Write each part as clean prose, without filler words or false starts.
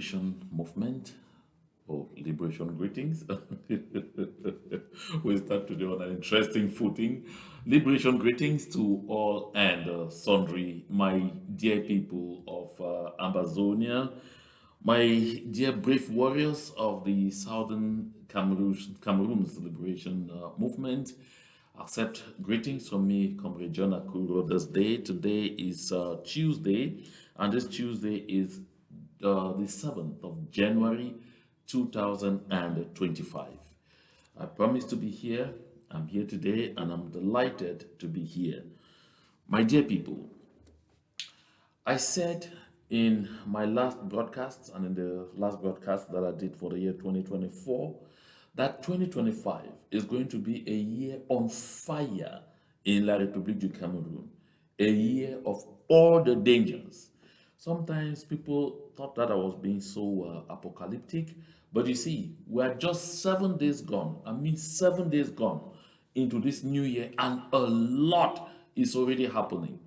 liberation movement or liberation greetings. We start today on an interesting footing. Liberation greetings to all and sundry, my dear people of Amazonia, my dear brave warriors of the Southern Cameroon's liberation movement. Accept greetings from me, Comrade John Akuro. This day, today is Tuesday, and this Tuesday is the 7th of January 2025. I promised to be here. I'm here today, and I'm delighted to be here. My dear people, I said in my last broadcast and in the last broadcast that I did for the year 2024 that 2025 is going to be a year on fire in La République du Cameroon, a year of all the dangers. Sometimes people thought that I was being so apocalyptic, but you see, we are just 7 days gone. I mean, 7 days gone into this new year, and a lot is already happening.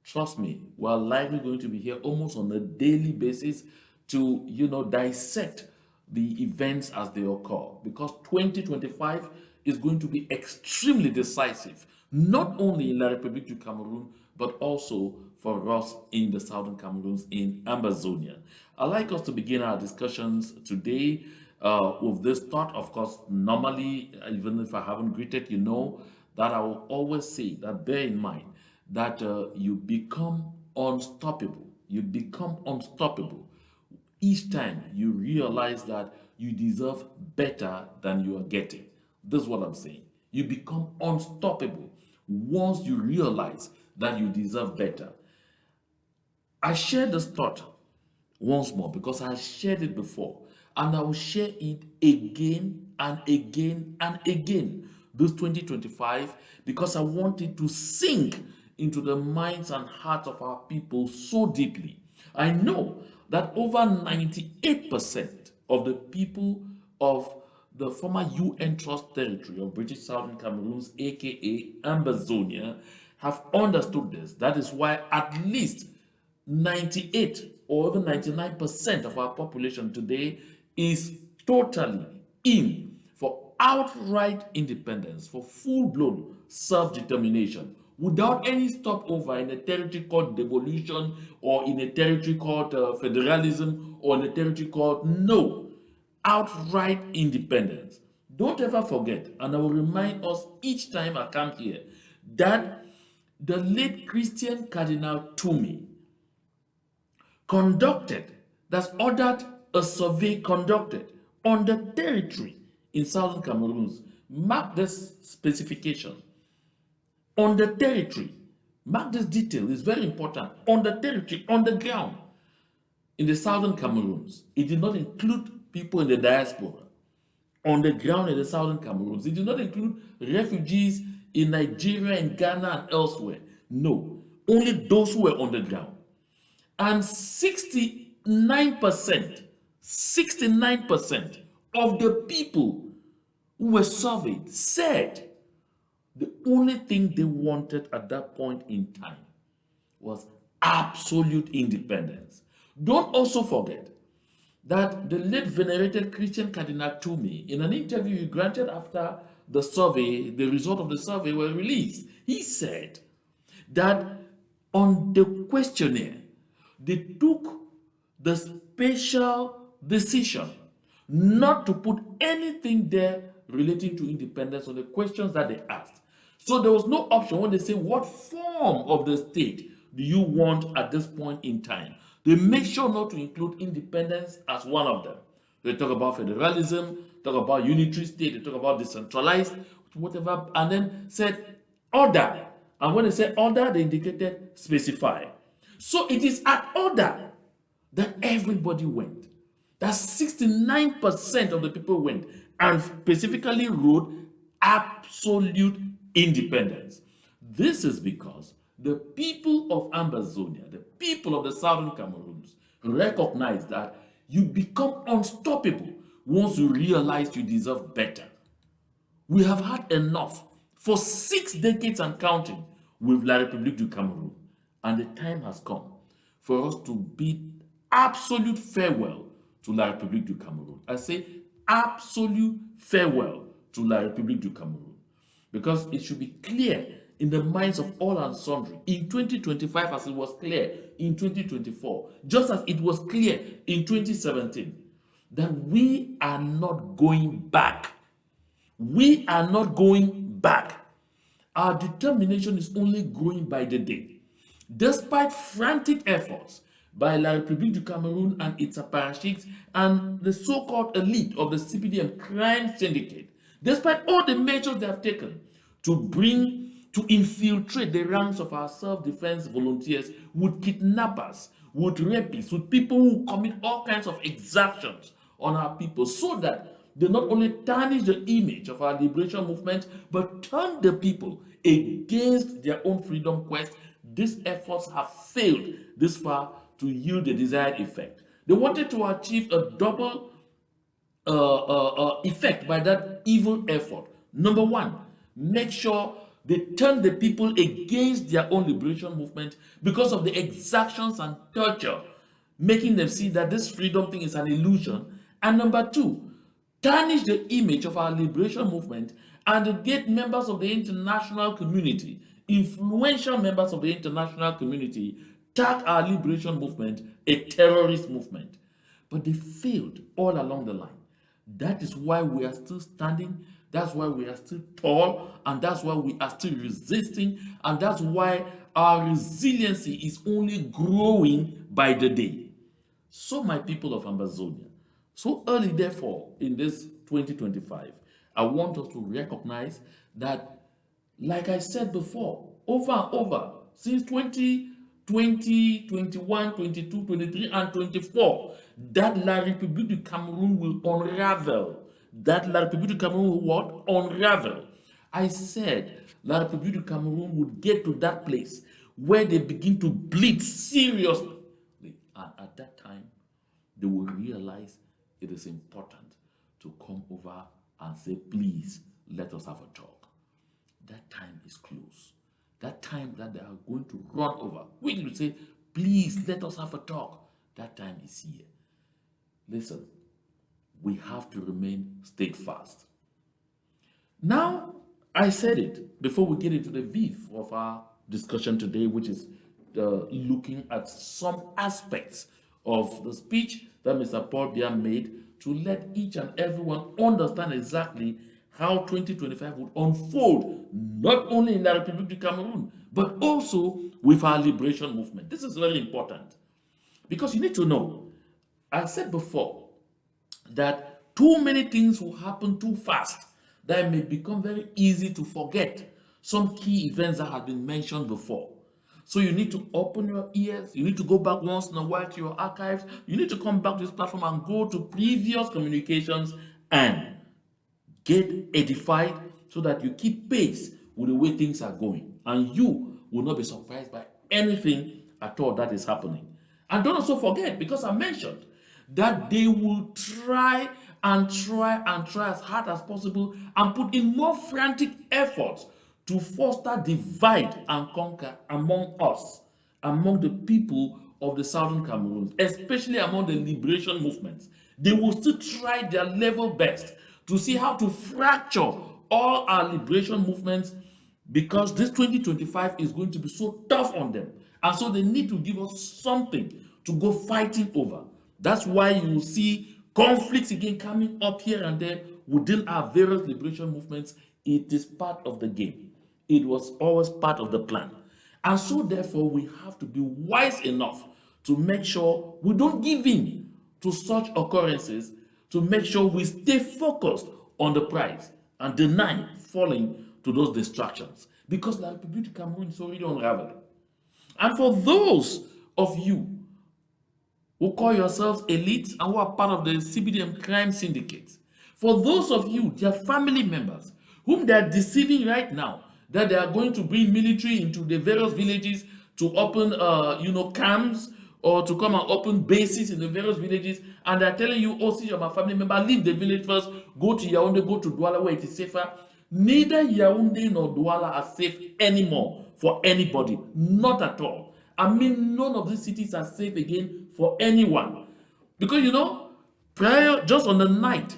Trust me, we're likely going to be here almost on a daily basis to, dissect the events as they occur, because 2025 is going to be extremely decisive, not only in La République du Cameroon, but also for us in the Southern Cameroons in Amazonia. I'd like us to begin our discussions today with this thought. Of course, normally, even if I haven't greeted, that I will always say that bear in mind that you become unstoppable. You become unstoppable each time you realize that you deserve better than you are getting. This is what I'm saying. You become unstoppable once you realize that you deserve better. I share this thought once more because I shared it before, and I will share it again and again and again this 2025, because I want it to sink into the minds and hearts of our people so deeply. I know that over 98% of the people of the former UN Trust territory of British Southern Cameroons, aka Amazonia, have understood this. That is why at least 98 or even 99% of our population today is totally in for outright independence, for full-blown self-determination, without any stopover in a territory called devolution, or in a territory called federalism, or in a territory called outright independence. Don't ever forget, and I will remind us each time I come here, that the late Christian Cardinal Toomey ordered a survey conducted on the territory in Southern Cameroons. Mark this specification. On the territory, mark this detail, it's very important. On the territory, on the ground, in the Southern Cameroons, it did not include people in the diaspora. On the ground in the Southern Cameroons, it did not include refugees in Nigeria, in Ghana, and elsewhere. No, only those who were on the ground. And 69% of the people who were surveyed said the only thing they wanted at that point in time was absolute independence. Don't also forget that the late venerated Christian Cardinal Toomey, in an interview he granted after the survey, the result of the survey were released, he said that on the questionnaire, they took the special decision not to put anything there relating to independence on the questions that they asked. So there was no option when they say, what form of the state do you want at this point in time? They make sure not to include independence as one of them. They talk about federalism, talk about unitary state, they talk about decentralized, whatever, and then said order. And when they say order, they indicated specify. So it is at order that everybody went. That 69% of the people went and specifically wrote absolute independence. This is because the people of Amazonia, the people of the Southern Cameroons, recognize that you become unstoppable once you realize you deserve better. We have had enough for 6 decades and counting with La République du Cameroon, and the time has come for us to bid absolute farewell to La République du Cameroon. I say absolute farewell to La République du Cameroon. Because it should be clear in the minds of all and sundry in 2025 as it was clear in 2024, just as it was clear in 2017, that we are not going back. We are not going back. Our determination is only growing by the day. Despite frantic efforts by La République du Cameroun and its apparatchiks and the so-called elite of the CPDM crime syndicate, despite all the measures they have taken to infiltrate the ranks of our self-defense volunteers with kidnappers, with rapists, with people who commit all kinds of exactions on our people, so that they not only tarnish the image of our liberation movement, but turn the people against their own freedom quest. These efforts have failed this far to yield the desired effect. They wanted to achieve a double effect by that evil effort. Number one, make sure they turn the people against their own liberation movement because of the exactions and torture, making them see that this freedom thing is an illusion. And number two, tarnish the image of our liberation movement and get members of the international community, influential members of the international community, tag our liberation movement a terrorist movement. But they failed all along the line. That is why we are still standing. That's why we are still tall. And that's why we are still resisting. And that's why our resiliency is only growing by the day. So, my people of Ambazonia, so early, therefore, in this 2025, I want us to recognize that, like I said before, over and over, since 2020, 21, 22, 23, and 24, that La République du Cameroon will unravel. That La République du Cameroon will what? Unravel. I said La République du Cameroon would get to that place where they begin to bleed seriously. And at that time, they will realize it is important to come over and say, please, let us have a talk. That time is close. That time that they are going to run over, we will say, please, let us have a talk. That time is here. Listen, we have to remain steadfast. Now, I said it before we get into the beef of our discussion today, which is looking at some aspects of the speech that Mr. Paul Biya made to let each and everyone understand exactly how 2025 would unfold, not only in the Republic of Cameroon, but also with our liberation movement. This is very important because you need to know, I said before, that too many things will happen too fast that it may become very easy to forget some key events that have been mentioned before. So you need to open your ears. You need to go back once in a while to your archives. You need to come back to this platform and go to previous communications and get edified so that you keep pace with the way things are going. And you will not be surprised by anything at all that is happening. And don't also forget, because I mentioned that they will try and try and try as hard as possible and put in more frantic efforts to foster divide and conquer among us, among the people of the Southern Cameroon, especially among the liberation movements. They will still try their level best to see how to fracture all our liberation movements, because this 2025 is going to be so tough on them. And so they need to give us something to go fighting over. That's why you will see conflicts again coming up here and there within our various liberation movements. It is part of the game. It was always part of the plan. And so therefore we have to be wise enough to make sure we don't give in to such occurrences, to make sure we stay focused on the prize and deny falling to those distractions. Because La République du Cameroon is already unraveling. And for those of you who call yourselves elites and who are part of the CBDM crime syndicate, for those of you, their family members, whom they are deceiving right now, that they are going to bring military into the various villages to open, camps, or to come and open bases in the various villages, and they're telling you, oh, see, you're my family member, leave the village first, go to Yaoundé, go to Douala where it is safer. Neither Yaoundé nor Douala are safe anymore for anybody, not at all. I mean, none of these cities are safe again for anyone. Because, Prior, just on the night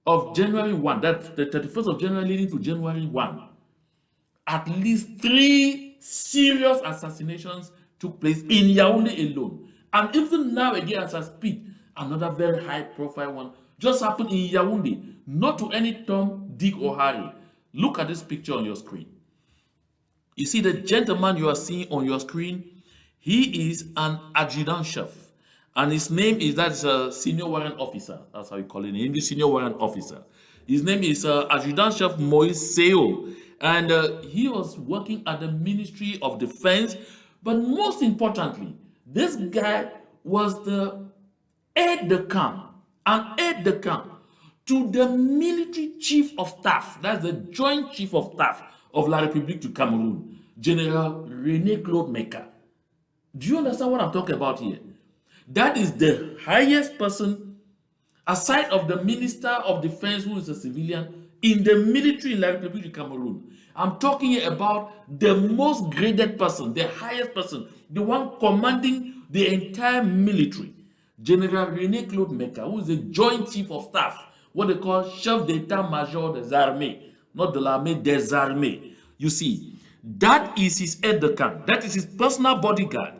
of January 1, that's the 31st of January leading to January 1, at least 3 serious assassinations took place in Yaoundé alone. And even now, again, as I speak, another very high profile one just happened in Yaoundé, not to any Tom, Dick, or Harry. Look at this picture on your screen. You see the gentleman you are seeing on your screen, he is an adjutant chef. And his name is, that's a senior warrant officer. That's how you call it in English, senior warrant officer. His name is adjutant chef Moise Seo. And he was working at the Ministry of Defense. But most importantly, this guy was the aide de camp, an aide de camp to the military chief of staff, that's the joint chief of staff of La République du Cameroon, General René Claude Mecca. Do you understand what I'm talking about here? That is the highest person, aside of the Minister of Defense, who is a civilian, in the military in La République du Cameroon. I'm talking here about the most graded person, the highest person, the one commanding the entire military, General René Claude Mecca, who is the Joint Chief of Staff, what they call Chef d'État-Major des Armées, not de l'armée, des armées. You see, that is his aide de camp. That is his personal bodyguard.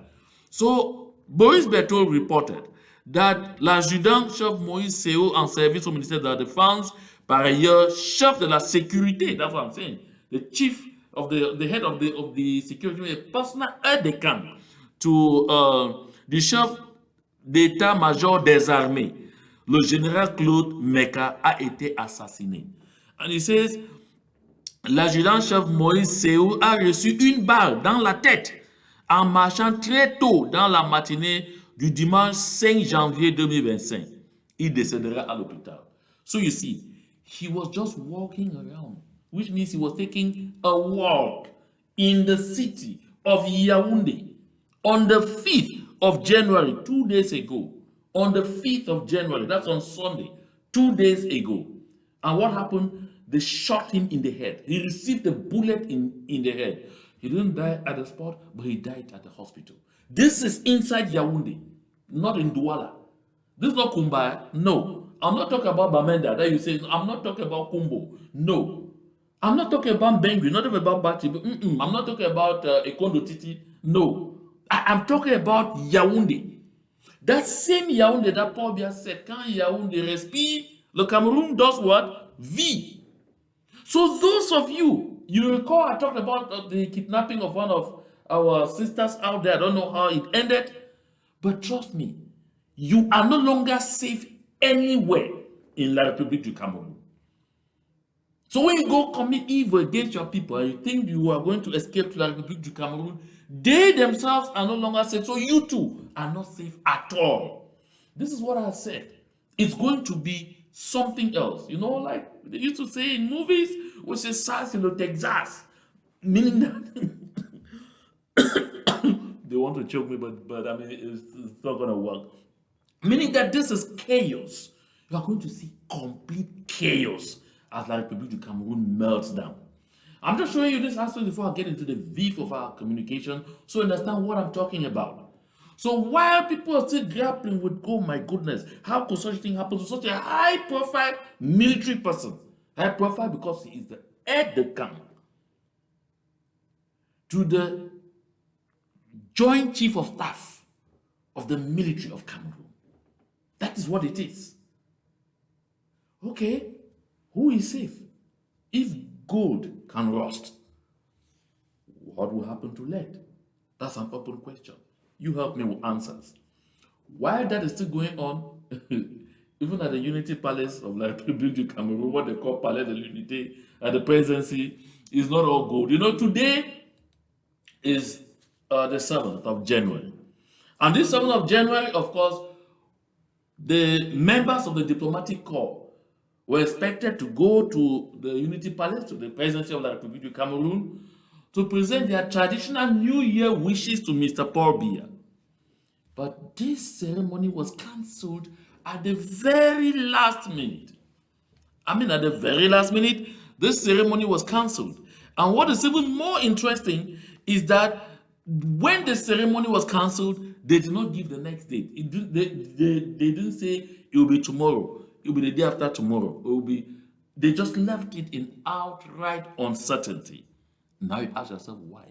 So, Boris Berthold reported that l'adjudant-chef Moïse Seo en service au ministère de la Défense, par ailleurs, chef de la sécurité, that's what I'm saying, the chief of the head of the security, a personal aide de camp to the chef d'état-major des armées, le général Claude Mecca, a été assassiné. And he says, l'adjudant-chef Moïse Seo a reçu une balle dans la tête en marchant très tôt dans la matinée du dimanche 5 janvier 2025. Il décédera à l'hôpital. So you see, he was just walking around, which means he was taking a walk in the city of Yaoundé on the 5th of January, 2 days ago. On the 5th of January, that's on Sunday, 2 days ago. And what happened? They shot him in the head. He received a bullet in the head. He didn't die at the spot, but he died at the hospital. This is inside Yaoundé, not in Douala. This is not Kumbaya. No. I'm not talking about Bamenda. That you say, I'm not talking about Kumbo. No. I'm not talking about Bengui, not even about Bati. I'm not talking about Ekondo Titi. No. I'm talking about Yaoundé. That same Yaoundé that Paul Biya said, quand Yaoundé respire, le Cameroon does what? Vit. So those of you, you recall I talked about the kidnapping of one of our sisters out there. I don't know how it ended, but trust me, you are no longer safe anywhere in La République du Cameroon. So when you go commit evil against your people and you think you are going to escape to La République du Cameroon, they themselves are no longer safe. So you too are not safe at all. This is what I said. It's going to be something else. You know, like they used to say in movies, we say ça c'est le Texas. Meaning that they want to choke me, but I mean it's not gonna work. Meaning that this is chaos. You are going to see complete chaos as La République du Cameroon melts down. I'm just showing you this aspect before I get into the beef of our communication so you understand what I'm talking about. So while people are still grappling with, oh my goodness, how could such a thing happen to such a high-profile military person? High profile because he is the aide de camp to the Joint Chief of Staff of the military of Cameroon. That is what it is. Okay, who is safe? If gold can rust, what will happen to lead? That's an open question. You help me with answers. While that is still going on, even at the Unity Palace of La République du Cameroon, what they call Palais de l'Unité, at the presidency, is not all gold. You know, today is the 7th of January. And this 7th of January, of course, the members of the diplomatic corps were expected to go to the Unity Palace, to the presidency of La République du Cameroon, to present their traditional New Year wishes to Mr. Paul Biya. But this ceremony was cancelled at the very last minute. I mean, at the very last minute, this ceremony was cancelled. And what is even more interesting is that when the ceremony was cancelled, They did not give the next date. They didn't say it will be tomorrow, it will be the day after tomorrow, it will be. They just left it in outright uncertainty. Now you ask yourself why?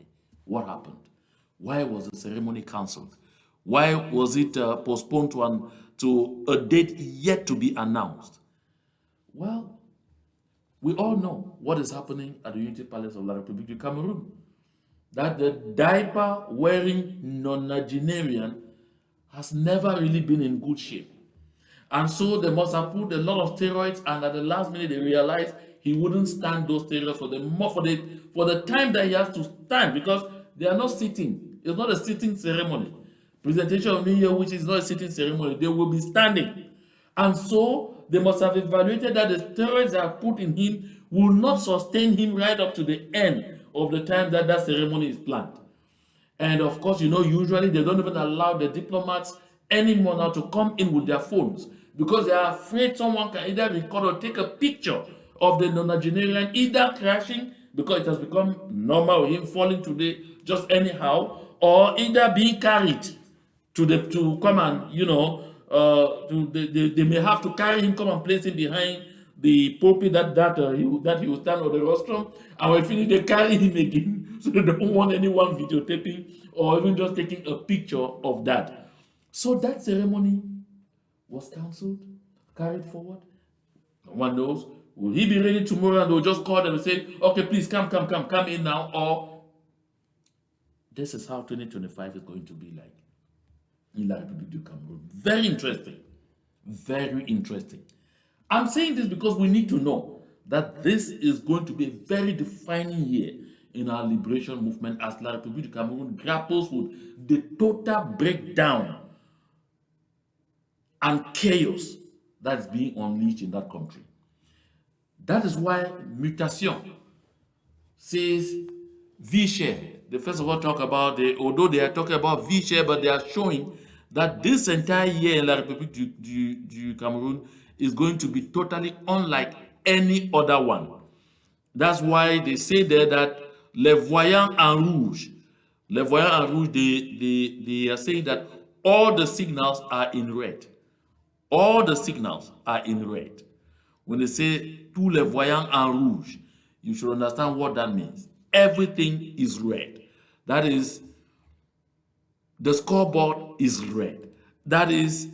What happened? Why was the ceremony cancelled? Why was it postponed to a date yet to be announced? Well, we all know what is happening at the Unity Palace of La République du Cameroon. That the diaper wearing nonagenarian has never really been in good shape. And so they must have put a lot of steroids, and at the last minute they realized he wouldn't stand those steroids for the time that he has to stand, because they are not sitting. It's not a sitting ceremony. Presentation of New Year, which is not a sitting ceremony, they will be standing. And so they must have evaluated that the steroids they have put in him will not sustain him right up to the end of the time that that ceremony is planned. And of course, usually they don't even allow the diplomats anymore now to come in with their phones, because they are afraid someone can either record or take a picture of the nonagenarian either crashing, because it has become normal, him falling today just anyhow, or either being carried to come and they may have to carry him, come and place him behind the pulpit that he will stand on the rostrum, and when finish they carry him again. So they don't want anyone videotaping or even just taking a picture of that. So that ceremony was cancelled, carried forward. No one knows. Will he be ready tomorrow and they'll just call them and say, okay, please come in now? Or this is how 2025 is going to be like in La République du Cameroon. Very interesting. Very interesting. I'm saying this because we need to know that this is going to be a very defining year in our liberation movement as La République du Cameroon grapples with the total breakdown and chaos that is being unleashed in that country. That is why Mutation says V-share. They first of all talk about although they are talking about V-share, but they are showing that this entire year in La République du Cameroon is going to be totally unlike any other one. That's why they say there that les voyants en rouge, they are saying that all the signals are in red. All the signals are in red. When they say tous les voyants en rouge, you should understand what that means. Everything is red. That is, the scoreboard is red. That is,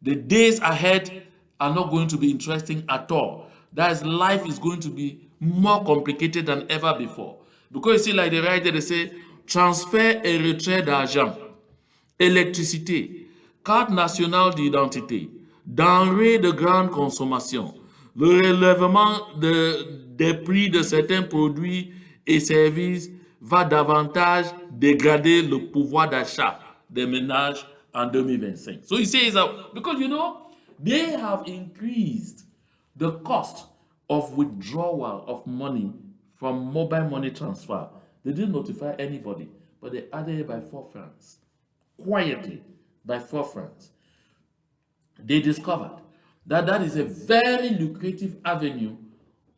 the days ahead are not going to be interesting at all. That is, life is going to be more complicated than ever before. Because you see, like they write there, they say, transfert et retrait d'argent, électricité, carte nationale d'identité, denrées de grande consommation, le relèvement des prix de certains produits et services va davantage dégrader le pouvoir d'achat des ménages en 2025. So he says that because they have increased the cost of withdrawal of money from mobile money transfer. They didn't notify anybody, but they added it by 4 francs. Quietly, by 4 francs. They discovered that that is a very lucrative avenue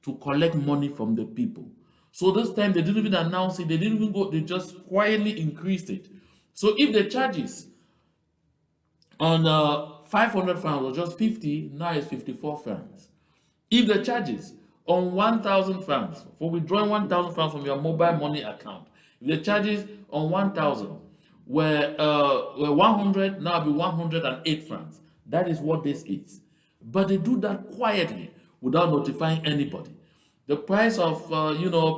to collect money from the people. So this time they didn't even announce it, they didn't even go, they just quietly increased it. So if the charges on 500 francs was just 50, now it's 54 francs. If the charges on 1,000 francs, for withdrawing 1,000 francs from your mobile money account, if the charges on 1,000 were 100, now it'll be 108 francs. That is what this is. But they do that quietly without notifying anybody. The price of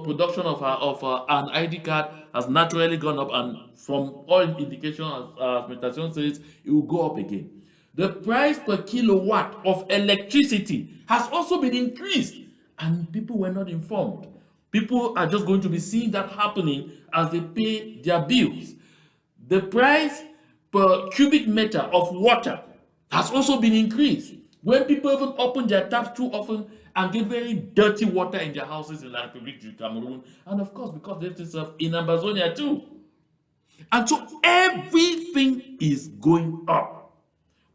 production of an ID card has naturally gone up, and from all indications, as Mutation says, it will go up again. The price per kilowatt of electricity has also been increased, and people were not informed. People are just going to be seeing that happening as they pay their bills. The price per cubic meter of water has also been increased. When people even open their taps too often and get very dirty water in their houses in La République du Cameroon, and of course because they serve in Amazonia too. And so everything is going up.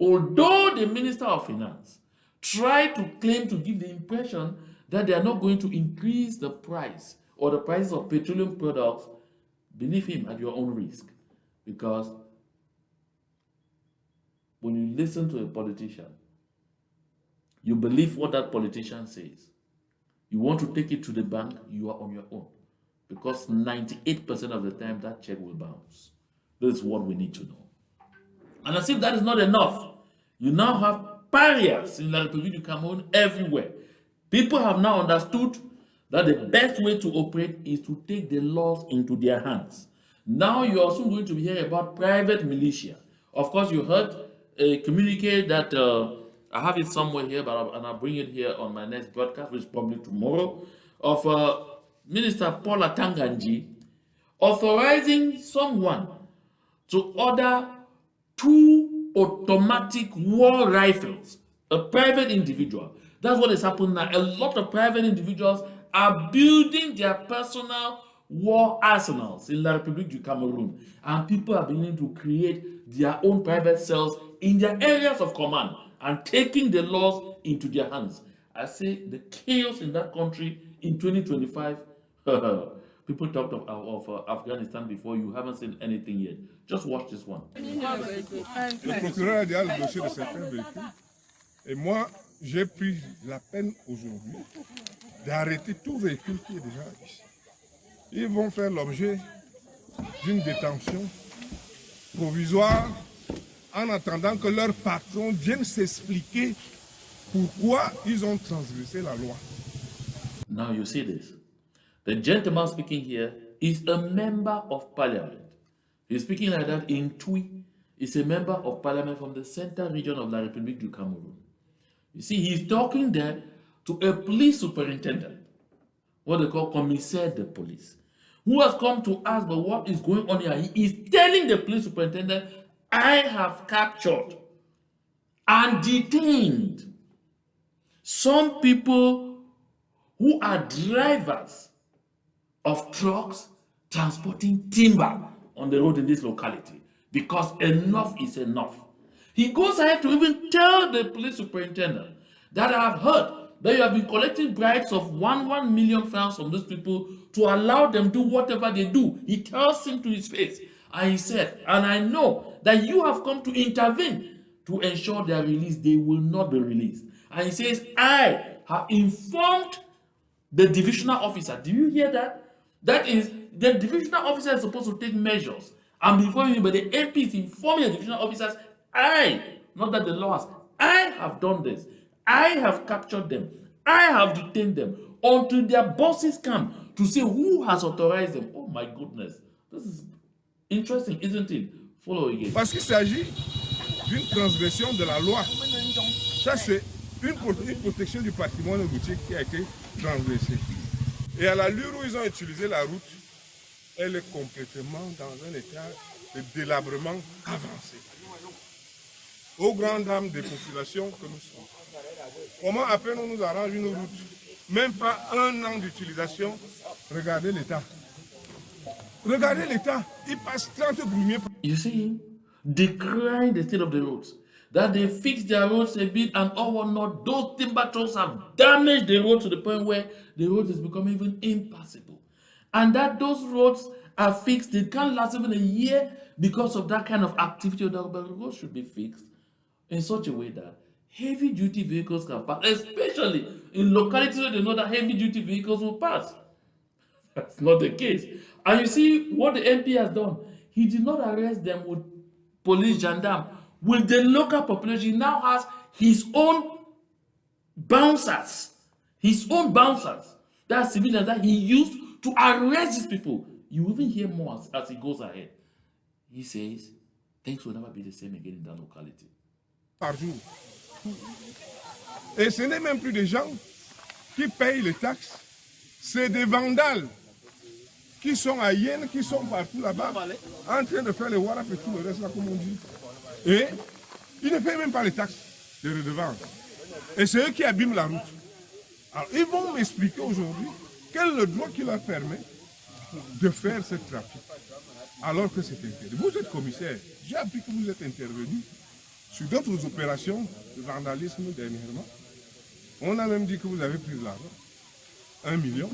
Although the Minister of Finance tried to claim to give the impression that they are not going to increase the price or the prices of petroleum products, believe him at your own risk, because when you listen to a politician, you believe what that politician says. You want to take it to the bank, you are on your own. Because 98% of the time, that check will bounce. This is what we need to know. And as if that is not enough, you now have barriers in La République du Cameroon everywhere. People have now understood that the best way to operate is to take the laws into their hands. Now you're also going to be hearing about private militia. Of course, you heard a communique that I have it somewhere here, but I'll bring it here on my next broadcast, which is probably tomorrow, of Minister Paul Atanganji authorizing someone to order 2 automatic war rifles, a private individual. That's what is happening now. A lot of private individuals are building their personal war arsenals in La République du Cameroon, and people are beginning to create their own private cells in their areas of command and taking the laws into their hands. I say the chaos in that country in 2025. People talked of Afghanistan before. You haven't seen anything yet. Just watch this one. Le procureur a déjà le dossier de certains véhicules. Et moi, j'ai pris la peine aujourd'hui d'arrêter tout véhicule qui est déjà ici. Ils vont faire l'objet d'une détention provisoire en attendant que leur patron vienne s'expliquer pourquoi ils ont transgressé la loi. Now you see this. The gentleman speaking here is a member of parliament. He's speaking like that in Twi. He's a member of parliament from the central region of La République du Cameroon. You see, he's talking there to a police superintendent, what they call commissaire de police, who has come to ask, but what is going on here? He is telling the police superintendent, I have captured and detained some people who are drivers of trucks transporting timber on the road in this locality, because enough is enough. He goes ahead to even tell the police superintendent that I have heard that you have been collecting bribes of 1 million francs from those people to allow them do whatever they do. He tells him to his face, and he said, and I know that you have come to intervene to ensure their release. They will not be released. And he says, I have informed the divisional officer. Do you hear that? That is, the divisional officer is supposed to take measures. And before you, but the MP is informing the divisional officers, not that the law has, I have done this. I have captured them. I have detained them until their bosses come to say who has authorized them. Oh my goodness. This is interesting, isn't it? Follow again. Parce qu'il s'agit d'une transgression de la loi. Ça, c'est une protection du patrimoine routier qui a été transgressée. Et à l'allure où ils ont utilisé la route, elle est complètement dans un état de délabrement avancé. Au grand drame des populations que nous sommes. Comment après on nous arrange une route? Même pas 1 an d'utilisation. Regardez l'état. Regardez l'état. Il passe 30 grumiers. You see, decrying the state of the roads. That they fix their roads a bit and all whatnot. Those timber trucks have damaged the road to the point where the road is becoming even impassable. And that those roads are fixed. They can't last even a year because of that kind of activity. The roads should be fixed in such a way that heavy duty vehicles can pass, especially in localities where they know that heavy duty vehicles will pass. That's not the case. And you see what the MP has done. He did not arrest them with police gendarme. With the local population, he now has his own bouncers. His own bouncers. That's civilians that he used to arrest these people. You even hear more as he goes ahead. He says, things will never be the same again in that locality. Par jour. Et ce n'est même plus des gens qui payent les taxes, c'est des vandales qui sont à Yen, qui sont partout là-bas, en train de faire les warap et tout le reste là, comme on dit. Et ils ne payent même pas les taxes de redevance. Et c'est eux qui abîment la route. Alors ils vont m'expliquer aujourd'hui quel est le droit qui leur permet de faire ce trafic, alors que c'est interdit. Vous êtes commissaire, j'ai appris que vous êtes intervenu sur d'autres opérations de vandalisme dernièrement. On a même dit que vous avez pris de l'argent, 1 million.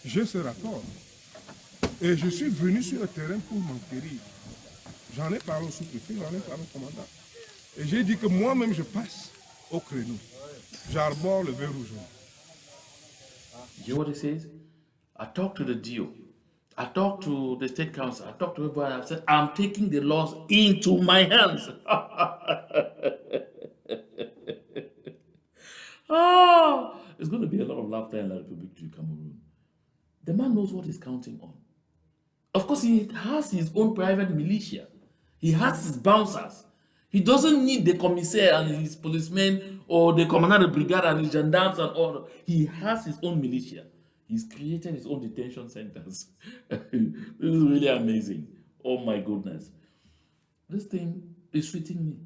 J'ai ce rapport. Et je suis venu sur le terrain pour m'enquérir. J'en ai parlé au sous-préfet, j'en ai parlé au commandant. Et j'ai dit que moi-même, je passe au créneau. J'arbore le vert rouge. You know what he says? I talked to the DO. I talked to the state council. I talked to everybody. I said, I'm taking the laws into my hands. Oh, it's going to be a lot of laughter in La République du Cameroon. The man knows what he's counting on. Of course, he has his own private militia. He has his bouncers. He doesn't need the commissaire and his policemen or the commandant of the brigade and his gendarmes and all. He has his own militia. He's created his own detention centers. This is really amazing. Oh my goodness. This thing is sweeting me.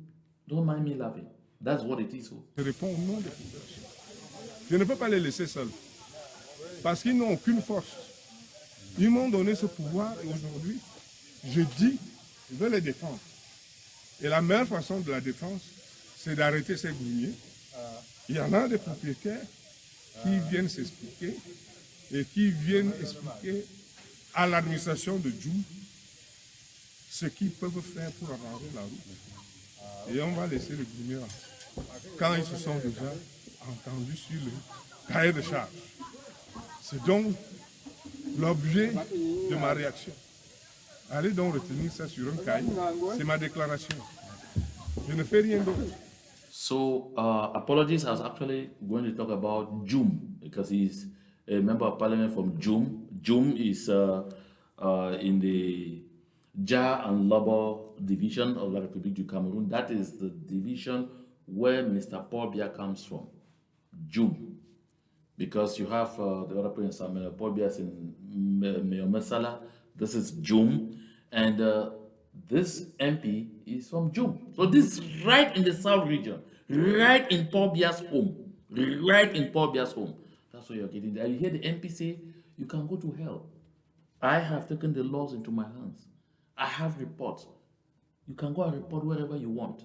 Don't mind me laughing. That's what it is. Je réponds au nom des populations. Je ne peux pas les laisser seuls. Parce qu'ils n'ont aucune force. Ils m'ont donné ce pouvoir et aujourd'hui, je dis, je veux les défendre. Et la meilleure façon de la défense, c'est d'arrêter ces grimiers. Il y en a des propriétaires qui viennent s'expliquer et qui viennent expliquer à l'administration de Djoum ce qu'ils peuvent faire pour arranger la route. Et on va laisser les grimiers quand ils se sont déjà entendus sur le cahier de charge. C'est donc l'objet de ma réaction. Allez donc retenir ça sur un cahier. C'est ma déclaration. Je ne fais rien d'autre. So, apologies, I was actually going to talk about Jum because he's a member of parliament from Jum. Jum is in the Jar and Labo division of La République du Cameroon. That is the division where Mr. Paul Biya comes from. Jum. Because you have the other prince, Paul Biya is in Meomesala. This is Jum. And this MP is from Jum. So this is right in the south region, right in Paul Biya's home, right in Paul Biya's home. That's what you're getting there. You hear the MP say, you can go to hell. I have taken the laws into my hands. I have reports. You can go and report wherever you want.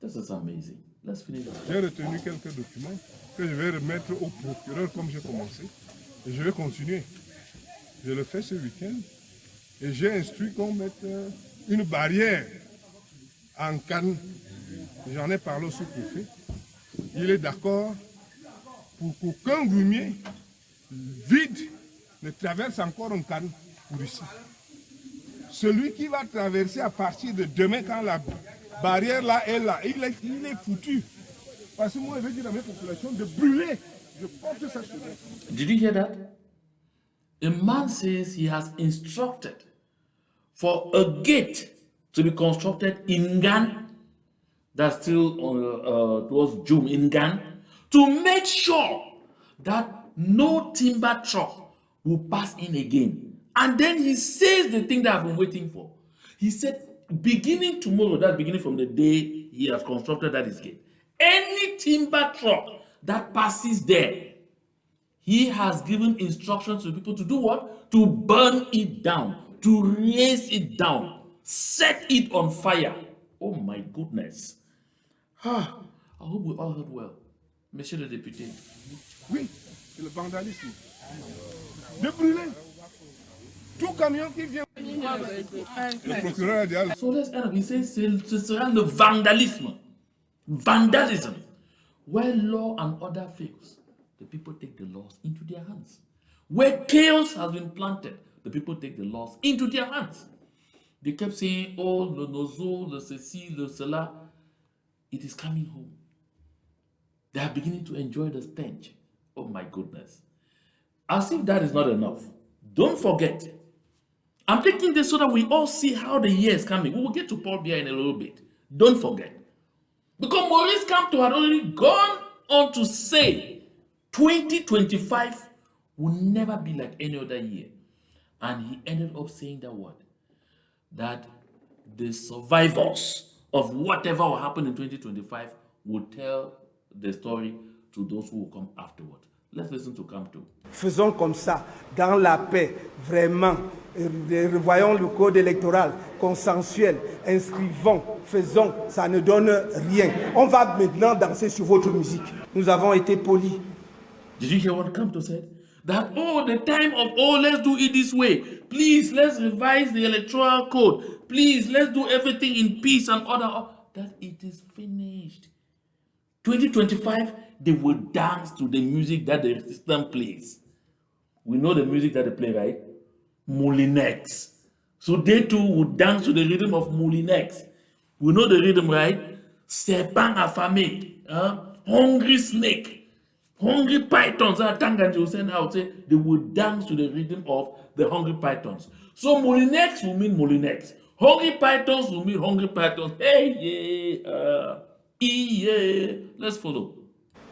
This is amazing. Let's finish. J'ai retenu quelques documents que je vais remettre au procureur comme j'ai commencé. Et je vais continuer. Je le fais ce week-end. Et j'ai instruit qu'on mette une barrière en canne. J'en ai parlé au sous-préfet. Il est d'accord pour qu'aucun grumier vide ne traverse encore une canne pour ici. Celui qui va traverser à partir de demain, quand la barrière là est là, il est foutu. Parce que moi, je vais dire à mes populations de brûler. Je porte ça sur moi. Did you hear that? A man says he has instructed for a gate to be constructed in Gan, that's still towards Jum in Gan, to make sure that no timber truck will pass in again. And then he says the thing that I've been waiting for. He said, beginning tomorrow, that's beginning from the day he has constructed that is gate, any timber truck that passes there, he has given instructions to people to do what? To burn it down, to raise it down, set it on fire. Oh my goodness. I hope we all heard well. Monsieur le député. Oui, c'est le vandalisme. De brûler. Tout camion qui vient. Le procureur a dit. So let's end up. He says ce sera le vandalisme. Vandalism. Where law and order fails, the people take the laws into their hands. Where chaos has been planted, the people take the laws into their hands. They kept saying, oh, le nozo, le ceci, le cela. It is coming home. They are beginning to enjoy the stench. Oh my goodness. As if that is not enough. Don't forget. I'm taking this so that we all see how the year is coming. We will get to Paul Biya in a little bit. Don't forget. Because Maurice Kamto had already gone on to say 2025 will never be like any other year. And he ended up saying that what? That the survivors of whatever will happen in 2025 will tell the story to those who will come afterward. Let's listen to Kamto. Faisons comme ça, dans la paix, vraiment. Revoyons le code électoral consensuel, inscrivons, faisons, ça ne donne rien. On va maintenant danser sur votre musique. Nous avons été polis. Did you hear what Kamto said? That, oh, the time of, oh, let's do it this way. Please, let's revise the electoral code. Please, let's do everything in peace and order. that it is finished. 2025, they will dance to the music that the system plays. We know the music that they play, right? Moulinex. So they too will dance to the rhythm of Moulinex. We know the rhythm, right? Serpent affamé, hungry snake, hungry pythons. Tangan will send out, say they will dance to the rhythm of the hungry pythons. So Moulinex will mean Moulinex. Hungry pythons will mean hungry pythons. Hey, yeah, let's follow.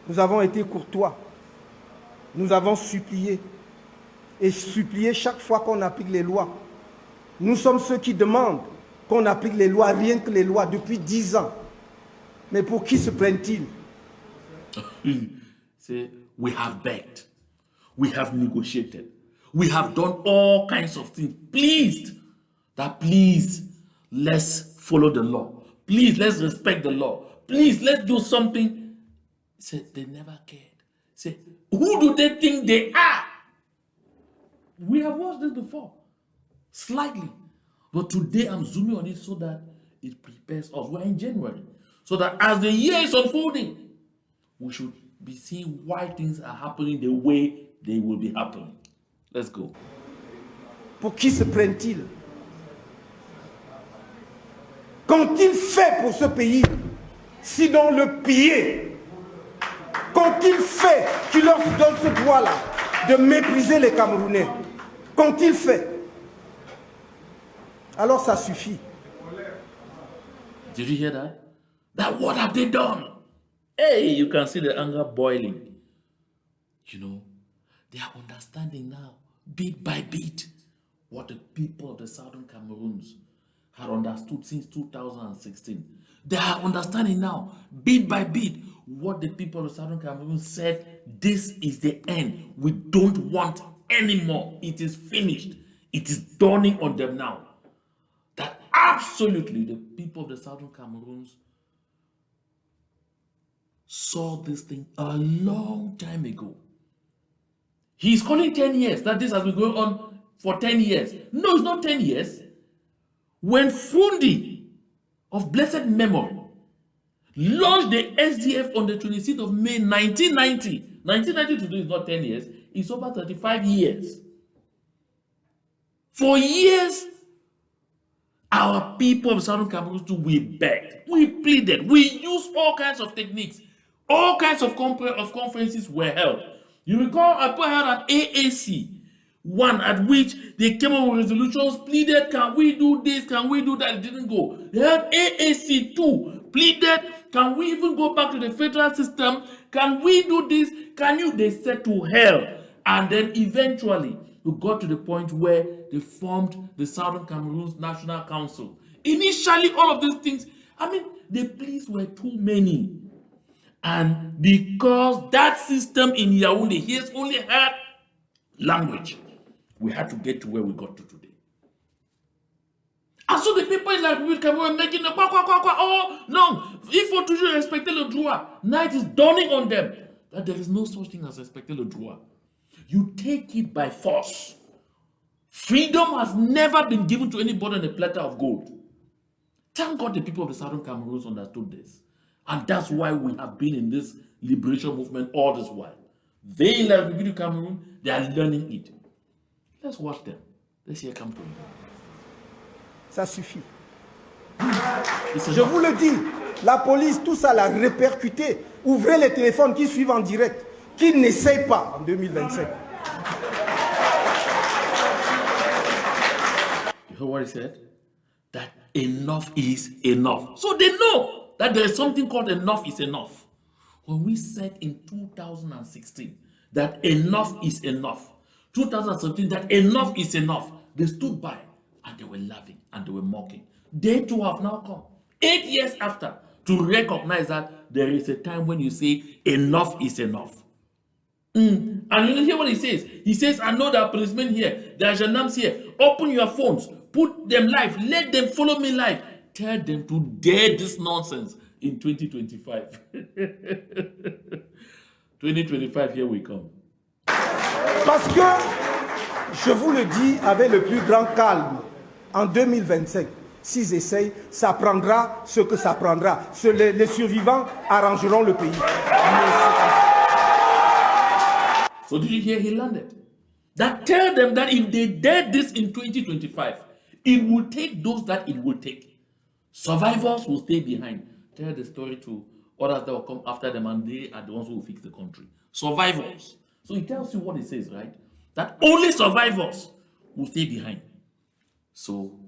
Nous avons été courtois. Nous avons supplié. Et supplié chaque fois qu'on applique les lois. Nous sommes ceux qui demandent qu'on applique les lois, rien que les lois, depuis 10 ans. Mais pour qui se prennent-ils? Say, we have begged. We have negotiated. We have done all kinds of things. Please, let's follow the law. Please, let's respect the law. Please, let's do something. Say, they never cared. Say, who do they think they are? We have watched this before, slightly. But today I'm zooming on it so that it prepares us. We're in January. So that as the year is unfolding, we should be seeing why things are happening the way they will be happening. Let's go. Pour qui se prennent-ils? Qu'ont-ils fait pour ce pays, sinon le piller? Qu'ont-ils fait qui leur donne ce droit-là de mépriser les Camerounais? Qu'ont-ils fait? Alors ça suffit. Did you hear that? That what have they done? Hey, you can see the anger boiling. You know, they are understanding now, bit by bit, what the people of the Southern Cameroons had understood since 2016. They are understanding now, bit by bit, what the people of the Southern Cameroon said, this is the end. We don't want anymore. It is finished. It is dawning on them now that absolutely the people of the Southern Cameroons saw this thing a long time ago. He's calling 10 years, that this has been going on for 10 years. No, it's not 10 years. When Fundi of blessed memory launched the SDF on the 26th of May 1990, 1990 today is not 10 years, it's over 35 years. For years, our people of Southern Cameroon too, we begged, we pleaded, we used all kinds of techniques, all kinds of conferences were held. You recall I held an AAC, one at which they came up with resolutions, pleaded, can we do this, can we do that? It didn't go. They had AAC 2, pleaded, can we even go back to the federal system? Can we do this? Can you? They said to hell. And then eventually, we got to the point where they formed the Southern Cameroon's National Council. Initially, all of these things, the pleas were too many. And because that system in Yaoundé, he has only had language, we had to get to where we got to today. And so the people in la République were making the oh non, il faut toujours respecter le droit. Now it is dawning on them that there is no such thing as respecter le droit. You take it by force. Freedom has never been given to anybody on a platter of gold. Thank God the people of the Southern Cameroons understood this. And that's why we have been in this liberation movement all this while. They in la République du Cameroun, they are learning it. Let's watch them. Let's hear come to them. Ça suffit. Je vous le dis, la police, tout ça l'a répercuté. Ouvrez les téléphones qui suivent en direct, qui n'essayent pas en 2025. You heard what he said? That enough is enough. So they know that there is something called enough is enough. When we said in 2016 that enough is enough, 2017 that enough is enough, they stood by and they were laughing and they were mocking. They too have now come 8 years after to recognize that there is a time when you say enough is enough. And you hear what he says? He says, I know there are policemen here, there are gendarmes here. Open your phones, put them live, let them follow me live. Tell them to dare this nonsense in 2025. 2025, here we come. Parce que, je vous le dis avec le plus grand calme, en 2025, S'ils essayent, ça prendra ce que ça prendra. Les survivants arrangeront le pays. So did you hear he landed? That tell them that if they did this in 2025, it will take those that it will take. Survivors will stay behind. Tell the story to others that will come after them, and they are the ones who will fix the country. Survivors. So it tells you what it says, right? That only survivors will stay behind. So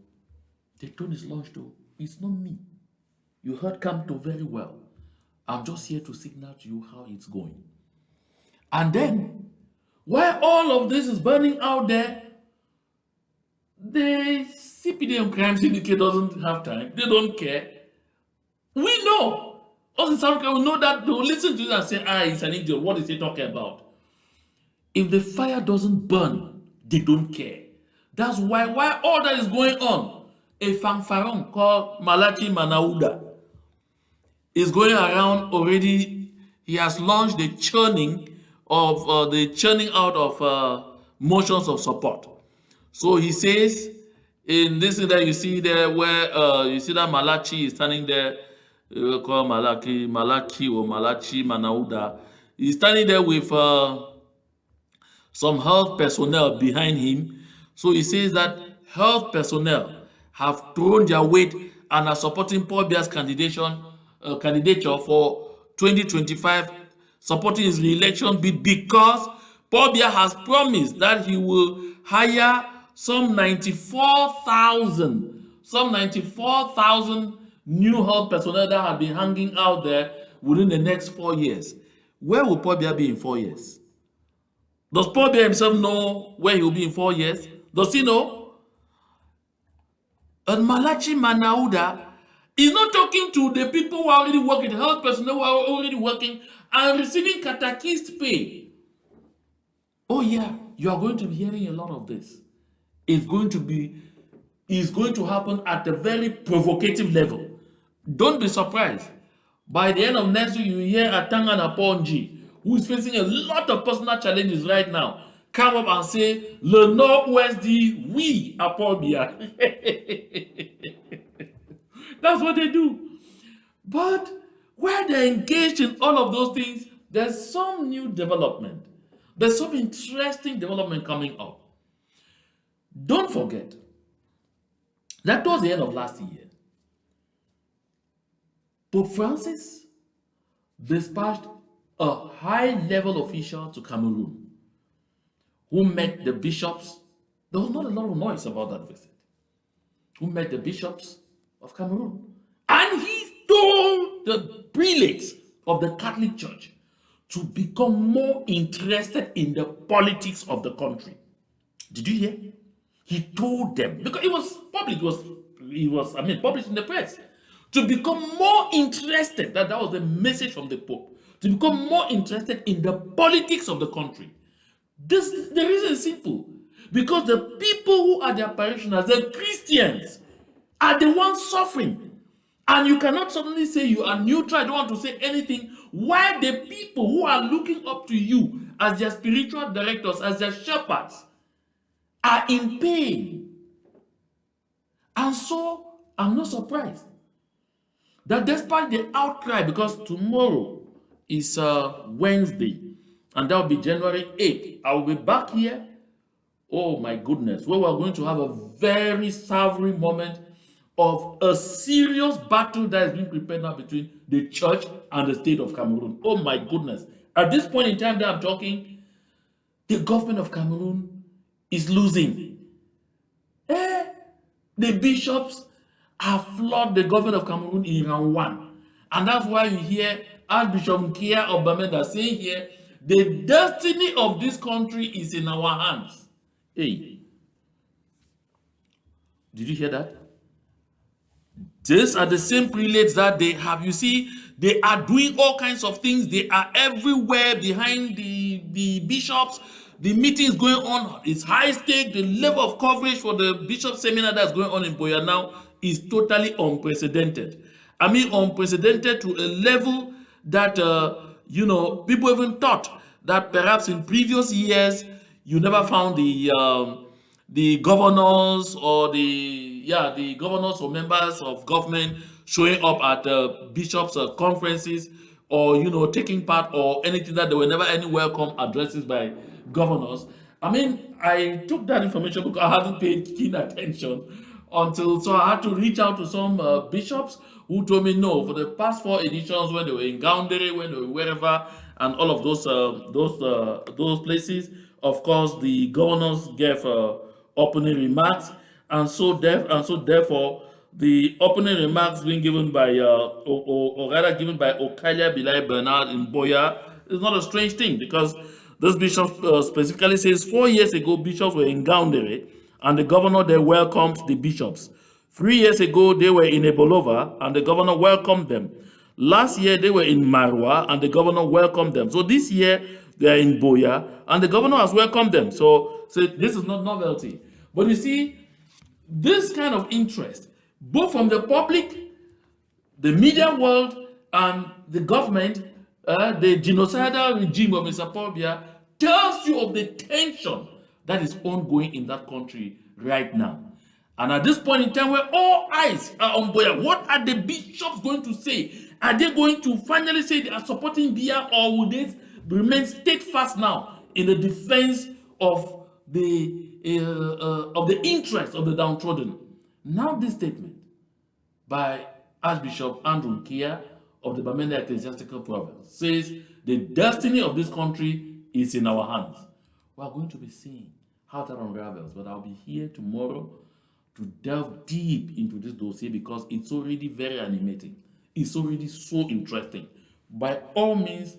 the tone is launched though. It's not me. You heard Camto very well. I'm just here to signal to you how it's going. And then, while all of this is burning out there, the CPD and Crime Syndicate doesn't have time. They don't care. We know. Us in South Africa, we know that they will listen to it and say, it's an idiot. What is he talking about? If the fire doesn't burn, they don't care. That's why while all that is going on, a fanfaron called Malachi Manauda is going around already. He has launched the churning out of motions of support. So he says, in this thing that you see there, where you see that Malachi is standing there, called Malachi or Malachi Manauda, he's standing there with some health personnel behind him. So he says that health personnel have thrown their weight and are supporting Paul Biya's candidature for 2025, supporting his re-election bid because Paul Biya has promised that he will hire some 94,000 new health personnel that have been hanging out there within the next 4 years. Where will Paul Biya be in 4 years? Does Paul Biya himself know where he will be in 4 years? Does he know? And Malachi Manauda is not talking to the people who are already working, the health personnel who are already working and receiving catechist pay. Oh yeah, you are going to be hearing a lot of this. It's going to happen at a very provocative level. Don't be surprised. By the end of next week, you hear Atanga Naponji, who is facing a lot of personal challenges right now, come up and say, Le Nord-Ouest dit oui à Paul Biya. That's what they do. But where they're engaged in all of those things, there's some new development. There's some interesting development coming up. Don't forget, that was the end of last year. Pope Francis dispatched a high-level official to Cameroon who met the bishops. There was not a lot of noise about that visit. Who met the bishops of Cameroon. And he told the prelates of the Catholic Church to become more interested in the politics of the country. Did you hear? He told them, because it was public, it was published in the press, to become more interested. That was the message from the Pope. To become more interested in the politics of the country. The reason is simple. Because the people who are their parishioners, the Christians, are the ones suffering. And you cannot suddenly say you are neutral, I don't want to say anything, while the people who are looking up to you as their spiritual directors, as their shepherds, are in pain. And so, I'm not surprised that despite the outcry, because tomorrow is Wednesday, and that will be January 8th, I will be back here, oh my goodness, where we're going to have a very savory moment of a serious battle that is being prepared now between the church and the state of Cameroon. Oh my goodness. At this point in time that I'm talking, the government of Cameroon is losing. The bishops have flawed the government of Cameroon in round one. And that's why you hear Archbishop Nkia of Bamenda saying here, the destiny of this country is in our hands. Hey, did you hear that? These are the same prelates that they have. You see, they are doing all kinds of things. They are everywhere behind the bishops. The meetings going on, it's high stake. The level of coverage for the bishop seminar that's going on in Biya now is totally unprecedented. I mean, unprecedented to a level that, people even thought that perhaps in previous years, you never found the governors or the the governors or members of government showing up at bishops' conferences, or taking part or anything, that there were never any welcome addresses by governors. I mean, I took that information because I hadn't paid keen attention so I had to reach out to some bishops who told me no. For the past 4 editions, when they were in Gaundere, when they were wherever, and all of those places, of course, the governors gave opening remarks, and so therefore, the opening remarks being given by or rather given by Okalia Bilai Bernard in Boya is not a strange thing, because this bishop specifically says 4 years ago bishops were in Gaundere and the governor there welcomed the bishops. 3 years ago they were in Ebolova and the governor welcomed them. Last year they were in Marwa and the governor welcomed them. So this year they are in Boya and the governor has welcomed them. So this is not novelty. But you see, this kind of interest, both from the public, the media world, and the government, the genocidal regime of Mr. Paul Biya, tells you of the tension that is ongoing in that country right now. And at this point in time, where all eyes are on Boya, what are the bishops going to say? Are they going to finally say they are supporting Biya, or will they remain steadfast now in the defense of the interest of the downtrodden? Now this statement by Archbishop Andrew Kia of the Bamenda Ecclesiastical Province says the destiny of this country is in our hands. We are going to be seeing how that unravels, but I'll be here tomorrow to delve deep into this dossier because it's already very animating. It's already so interesting. By all means,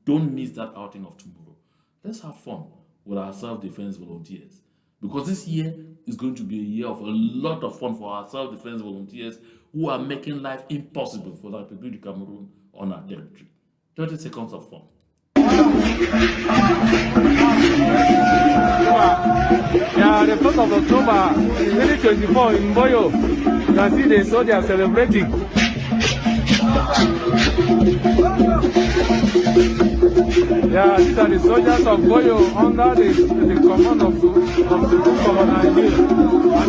don't miss that outing of tomorrow. Let's have fun with our self-defense volunteers, because this year is going to be a year of a lot of fun for our self-defense volunteers who are making life impossible for the Republic of Cameroon on our territory. 30 seconds of fun. Yeah, the 1st of October 2024 in Boyo, you can see the soldiers celebrating. Yeah, these are the soldiers of Boyo under the command of the Governor and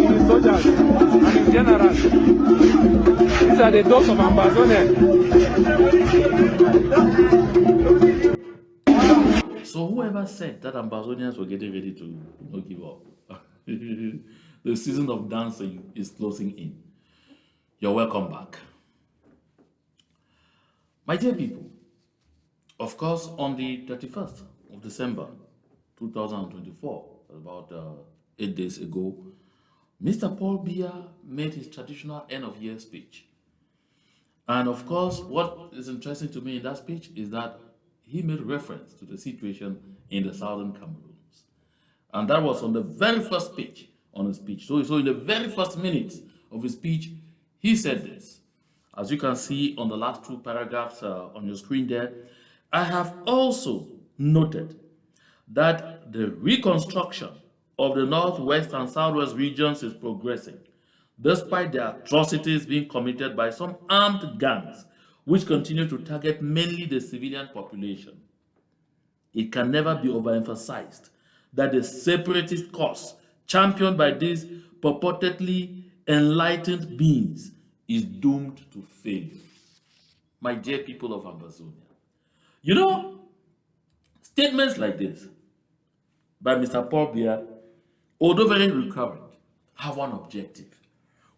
the soldiers and in general. These are the dogs of Ambazonian. So whoever said that Ambazonians were getting ready to not give up, the season of dancing is closing in. You're welcome back. My dear people, of course, on the 31st of December 2024, about 8 days ago, Mr. Paul Biya made his traditional end-of-year speech. And of course, what is interesting to me in that speech is that he made reference to the situation in the southern Cameroons. And that was on the very first page on his speech. So in the very first minutes of his speech, he said this. As you can see on the last two paragraphs on your screen there, I have also noted that the reconstruction of the northwest and southwest regions is progressing, despite the atrocities being committed by some armed gangs which continue to target mainly the civilian population. It can never be overemphasized that the separatist cause championed by these purportedly enlightened beings is doomed to fail. My dear people of Ambazonia, you know, statements like this by Mr. Paul Biya, although very recurrent, have one objective.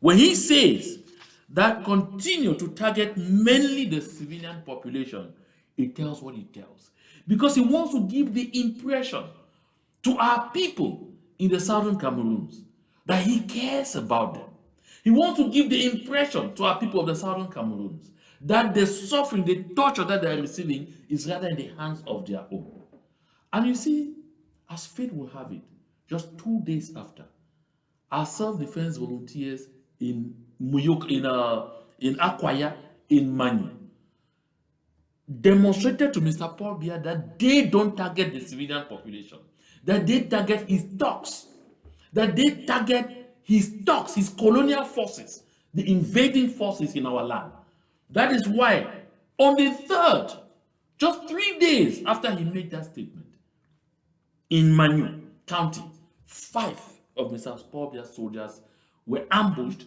When he says that continue to target mainly the civilian population, it tells what it tells. Because he wants to give the impression to our people in the southern Cameroons that he cares about them. He wants to give the impression to our people of the southern Cameroons that the suffering, the torture that they are receiving is rather in the hands of their own. And you see, as fate will have it, just 2 days after, our self-defense volunteers in Akwaya, in Manu, demonstrated to Mr. Paul Biya that they don't target the civilian population, that they target his thugs, that they target his thugs, his colonial forces, the invading forces in our land. That is why, on the 3rd, just 3 days after he made that statement, in Manu County, 5 of Mr. Paul Biya's soldiers were ambushed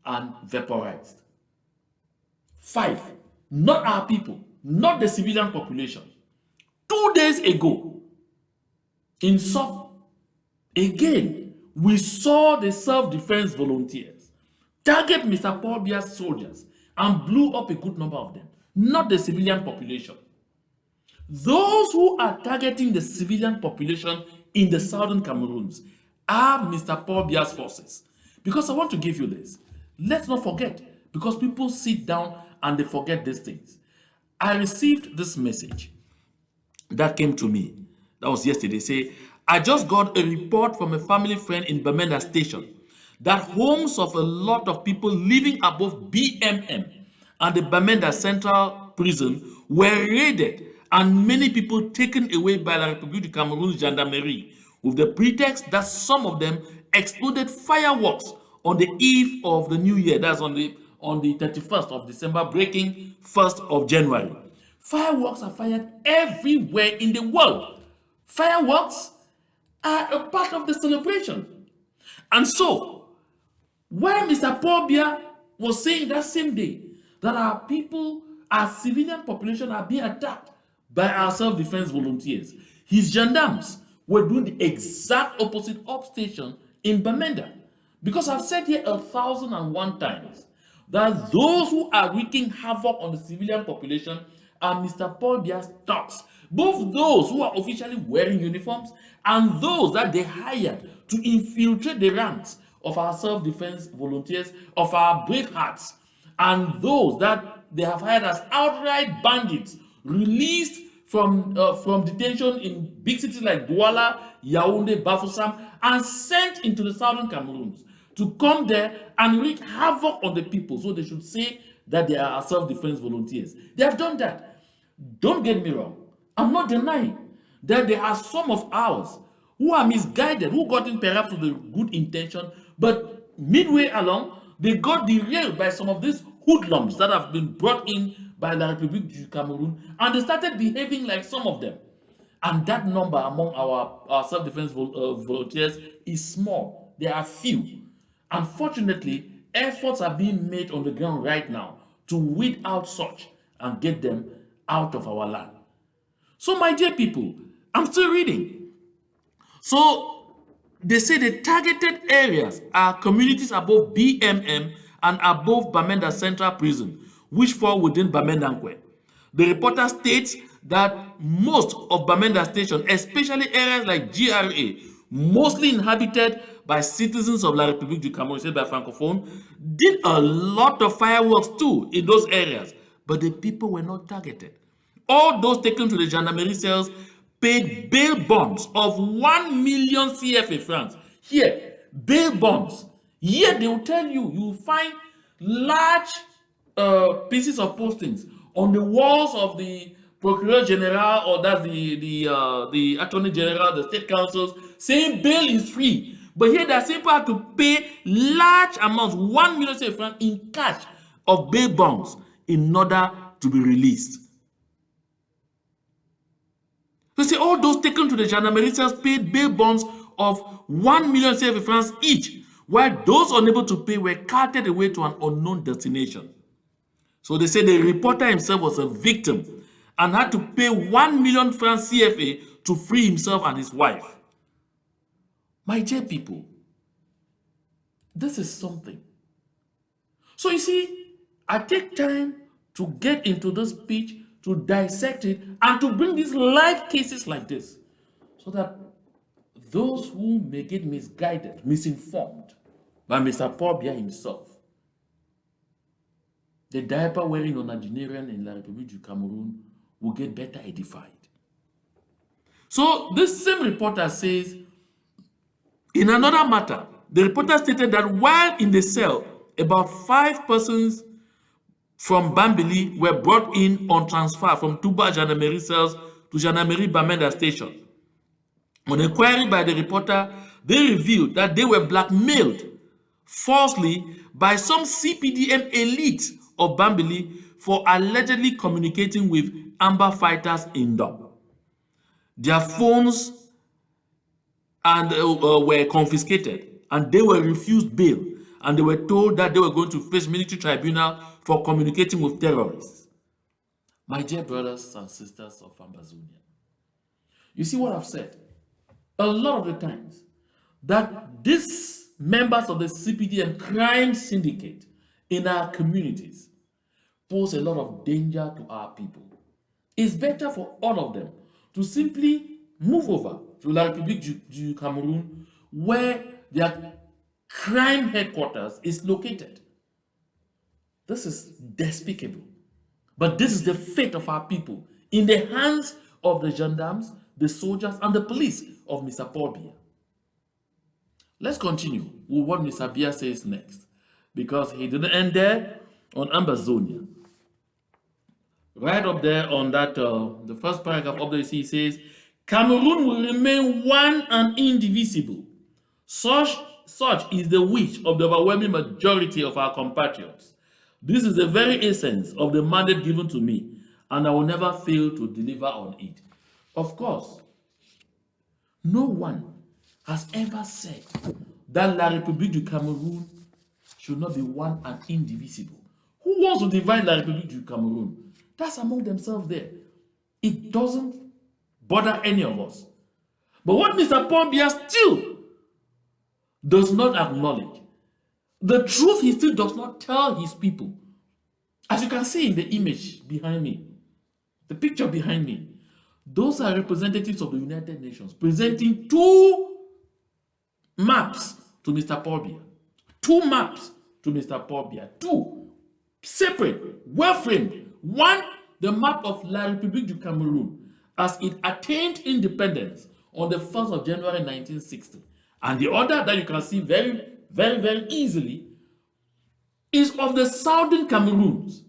and vaporized. 5, not our people, not the civilian population. 2 days ago, in Sop, again, we saw the self-defense volunteers target Mr. Paul Biya's soldiers and blew up a good number of them, not the civilian population. Those who are targeting the civilian population in the southern Cameroons are Mr. Paul Biya's forces. Because I want to give you this. Let's not forget, because people sit down and they forget these things. I received this message that came to me. That was yesterday. Say, I just got a report from a family friend in Bamenda Station that homes of a lot of people living above BMM and the Bamenda Central Prison were raided and many people taken away by the République du Cameroon Gendarmerie with the pretext that some of them exploded fireworks on the eve of the new year. That's on the 31st of December, breaking 1st of January. Fireworks are fired everywhere in the world. Fireworks are a part of the celebration. And so, when Mr. Paul Biya was saying that same day that our people, our civilian population are being attacked by our self-defense volunteers, his gendarmes were doing the exact opposite upstation in Bamenda. Because I've said here 1,001 times that those who are wreaking havoc on the civilian population are Mr. Paul Biya's thugs, both those who are officially wearing uniforms and those that they hired to infiltrate the ranks of our self-defense volunteers, of our brave hearts, and those that they have hired as outright bandits released from detention in big cities like Douala, Yaoundé, Bafoussam, and sent into the southern Cameroons to come there and wreak havoc on the people, so they should say that they are self-defense volunteers. They have done that. Don't get me wrong. I'm not denying that there are some of ours who are misguided, who got in perhaps with a good intention, but midway along, they got derailed by some of these hoodlums that have been brought in by the République du Cameroon, and they started behaving like some of them. And that number among our self-defense volunteers is small. There are few. Unfortunately, efforts are being made on the ground right now to weed out such and get them out of our land. So, my dear people, I'm still reading. So, they say the targeted areas are communities above BMM and above Bamenda Central Prison, which fall within Bamendankwe. The reporter states that most of Bamenda Station, especially areas like GRA, mostly inhabited by citizens of La République du Cameroon, said by Francophone, did a lot of fireworks too in those areas, but the people were not targeted. All those taken to the gendarmerie cells paid bail bonds of 1 million CFA francs. Here, bail bonds. Yet they will tell you, you will find large pieces of postings on the walls of the Procureur General, or that's the Attorney General, the state councils, saying bail is free. But here they simply have to pay large amounts, 1 million CFA francs in cash of bail bonds in order to be released. So see, all those taken to the gendarmerie cells paid bail bonds of 1 million CFA francs each, while those unable to pay were carted away to an unknown destination. So they say the reporter himself was a victim and had to pay 1 million francs CFA to free himself and his wife. My dear people, this is something. So you see, I take time to get into this speech, to dissect it, and to bring these live cases like this, so that those who may get misguided, misinformed by Mr. Paul Biya himself, the diaper wearing Nigerian in La République du Cameroon, will get better edified. So this same reporter says, in another matter, the reporter stated that while in the cell, about 5 persons from Bambili were brought in on transfer from Touba gendarmerie cells to gendarmerie Bamenda Station. On inquiry by the reporter, they revealed that they were blackmailed falsely by some CPDM elite of Bambili for allegedly communicating with Amber fighters in Dom. Their phones were confiscated and they were refused bail and they were told that they were going to face military tribunal for communicating with terrorists. My dear brothers and sisters of Ambazonia, you see what I've said? A lot of the times that these members of the CPDM crime syndicate in our communities pose a lot of danger to our people. It's better for all of them to simply move over to La République du Cameroon, where their crime headquarters is located. This is despicable. But this is the fate of our people in the hands of the gendarmes, the soldiers, and the police of Mr. Paul Biya. Let's continue with what Mr. Biya says next, because he didn't end there on Ambazonia. Right up there on that, the first paragraph of the he says, Cameroon will remain one and indivisible. Such is the wish of the overwhelming majority of our compatriots. This is the very essence of the mandate given to me, and I will never fail to deliver on it. Of course, no one has ever said that La République du Cameroon should not be one and indivisible. Who wants to divide La République du Cameroon? That's among themselves there. It doesn't bother any of us. But what Mr. Paul Biya still does not acknowledge, the truth he still does not tell his people. As you can see in the image behind me, the picture behind me, those are representatives of the United Nations presenting two maps to Mr. Paul Biya. Two maps to Mr. Paul Biya. Two separate, well-framed. One, the map of La République du Cameroon as it attained independence on the 1st of January 1960. And the other that you can see very, very, very easily is of the southern Cameroons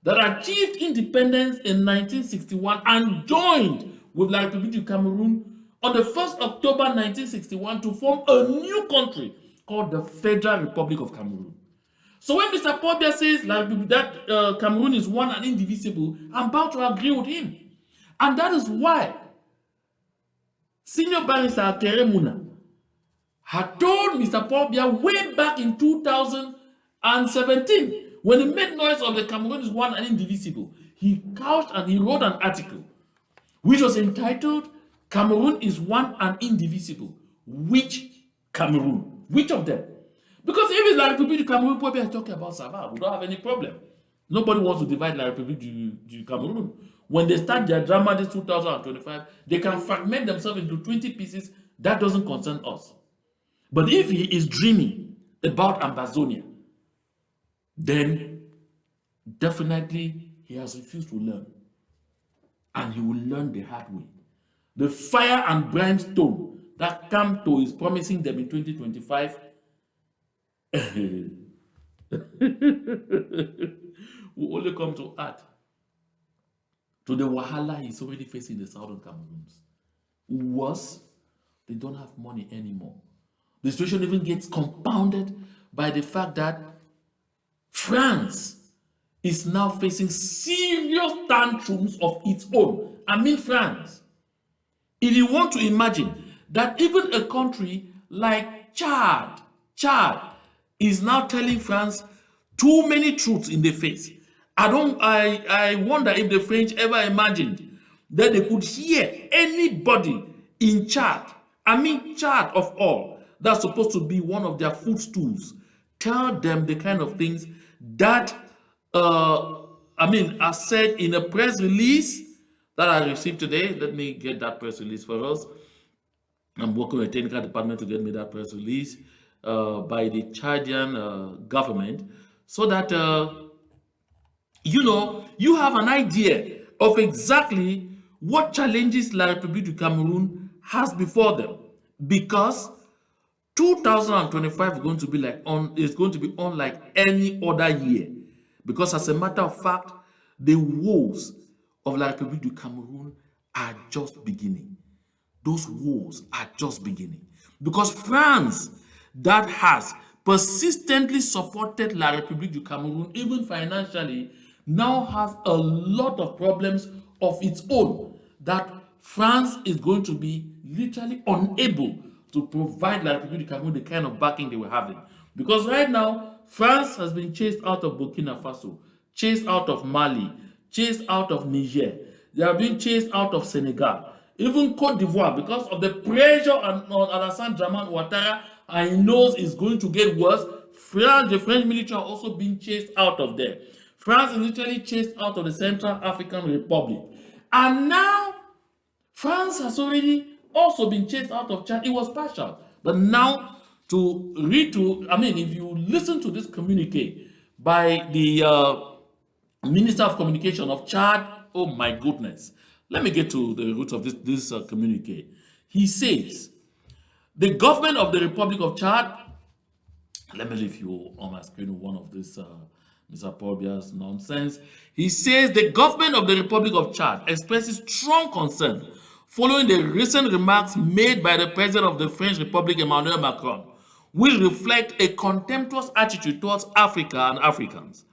that achieved independence in 1961 and joined with La République du Cameroon on the 1st October 1961 to form a new country called the Federal Republic of Cameroon. So when Mr. Paul Biya says that Cameroon is one and indivisible, I'm about to agree with him. And that is why Senior Barrister Tere Muna had told Mr. Paul Biya way back in 2017, when he made noise of the Cameroon is one and indivisible, he couched and he wrote an article which was entitled, Cameroon is one and indivisible. Which Cameroon? Which of them? Because if it's La République du Cameroon, people are talking about Sava, we don't have any problem. Nobody wants to divide La République du Cameroon. When they start their drama this 2025, they can fragment themselves into 20 pieces. That doesn't concern us. But if he is dreaming about Ambazonia, then definitely he has refused to learn. And he will learn the hard way. The fire and brimstone that Kamto is promising them in 2025 will only come to add to the wahala he's already facing in the southern Cameroons. Worse, they don't have money anymore. The situation even gets compounded by the fact that France is now facing serious tantrums of its own. I mean France. If you want to imagine that even a country like Chad is now telling France too many truths in the face. I wonder if the French ever imagined that they could hear anybody in Chad, I mean Chad of all, that's supposed to be one of their footstools, tell them the kind of things that are said in a press release that I received today. Let me get that press release for us. I'm working with a technical department to get me that press release by the Chadian government, so that you have an idea of exactly what challenges La République du Cameroon has before them, because 2025 is going to be unlike any other year, because as a matter of fact, the woes of La République du Cameroon are just beginning. Those wars are just beginning, because France, that has persistently supported La République du Cameroon, even financially, now has a lot of problems of its own that France is going to be literally unable to provide La République du Cameroon the kind of backing they were having. Because right now, France has been chased out of Burkina Faso, chased out of Mali, chased out of Niger. They are being chased out of Senegal. Even Cote d'Ivoire, because of the pressure on Alassane Draman Ouattara, and he knows it's going to get worse. France, the French military, are also being chased out of there. France is literally chased out of the Central African Republic. And now, France has already also been chased out of Chad. It was partial. But now, if you listen to this communique by the Minister of Communication of Chad, oh my goodness. Let me get to the root of this communique. He says, the government of the Republic of Chad, let me leave you on my screen one of this Mr. Paul Biya's nonsense. He says the government of the Republic of Chad expresses strong concern following the recent remarks made by the President of the French Republic, Emmanuel Macron, which reflect a contemptuous attitude towards Africa and Africans.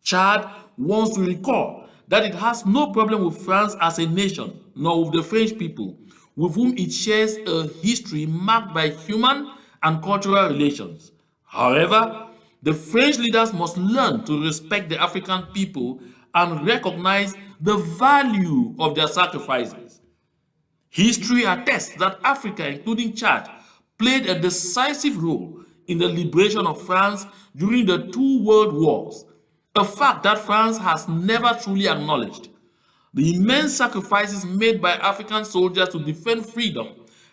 Chad wants to recall that it has no problem with France as a nation, nor with the French people, with whom it shares a history marked by human and cultural relations. However, the French leaders must learn to respect the African people and recognize the value of their sacrifices. History attests that Africa, including Chad, played a decisive role in the liberation of France during the two world wars, a fact that France has never truly acknowledged. The immense sacrifices made by African soldiers to defend freedom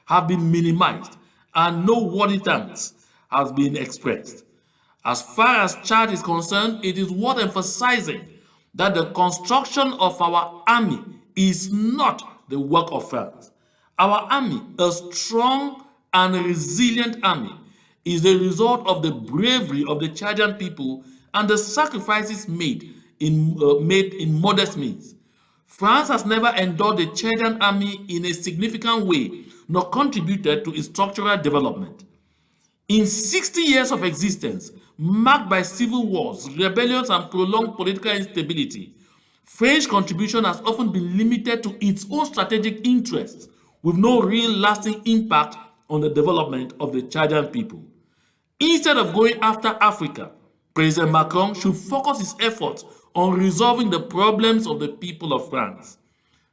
have been minimized, and no worthy thanks has been expressed. As far as Chad is concerned, it is worth emphasizing that the construction of our army is not the work of France. Our army, a strong and resilient army, is the result of the bravery of the Chadian people and the sacrifices made in modest means. France has never endured the Chadian army in a significant way, nor contributed to its structural development. In 60 years of existence, marked by civil wars, rebellions, and prolonged political instability, French contribution has often been limited to its own strategic interests, with no real lasting impact on the development of the Chadian people. Instead of going after Africa, President Macron should focus his efforts on resolving the problems of the people of France.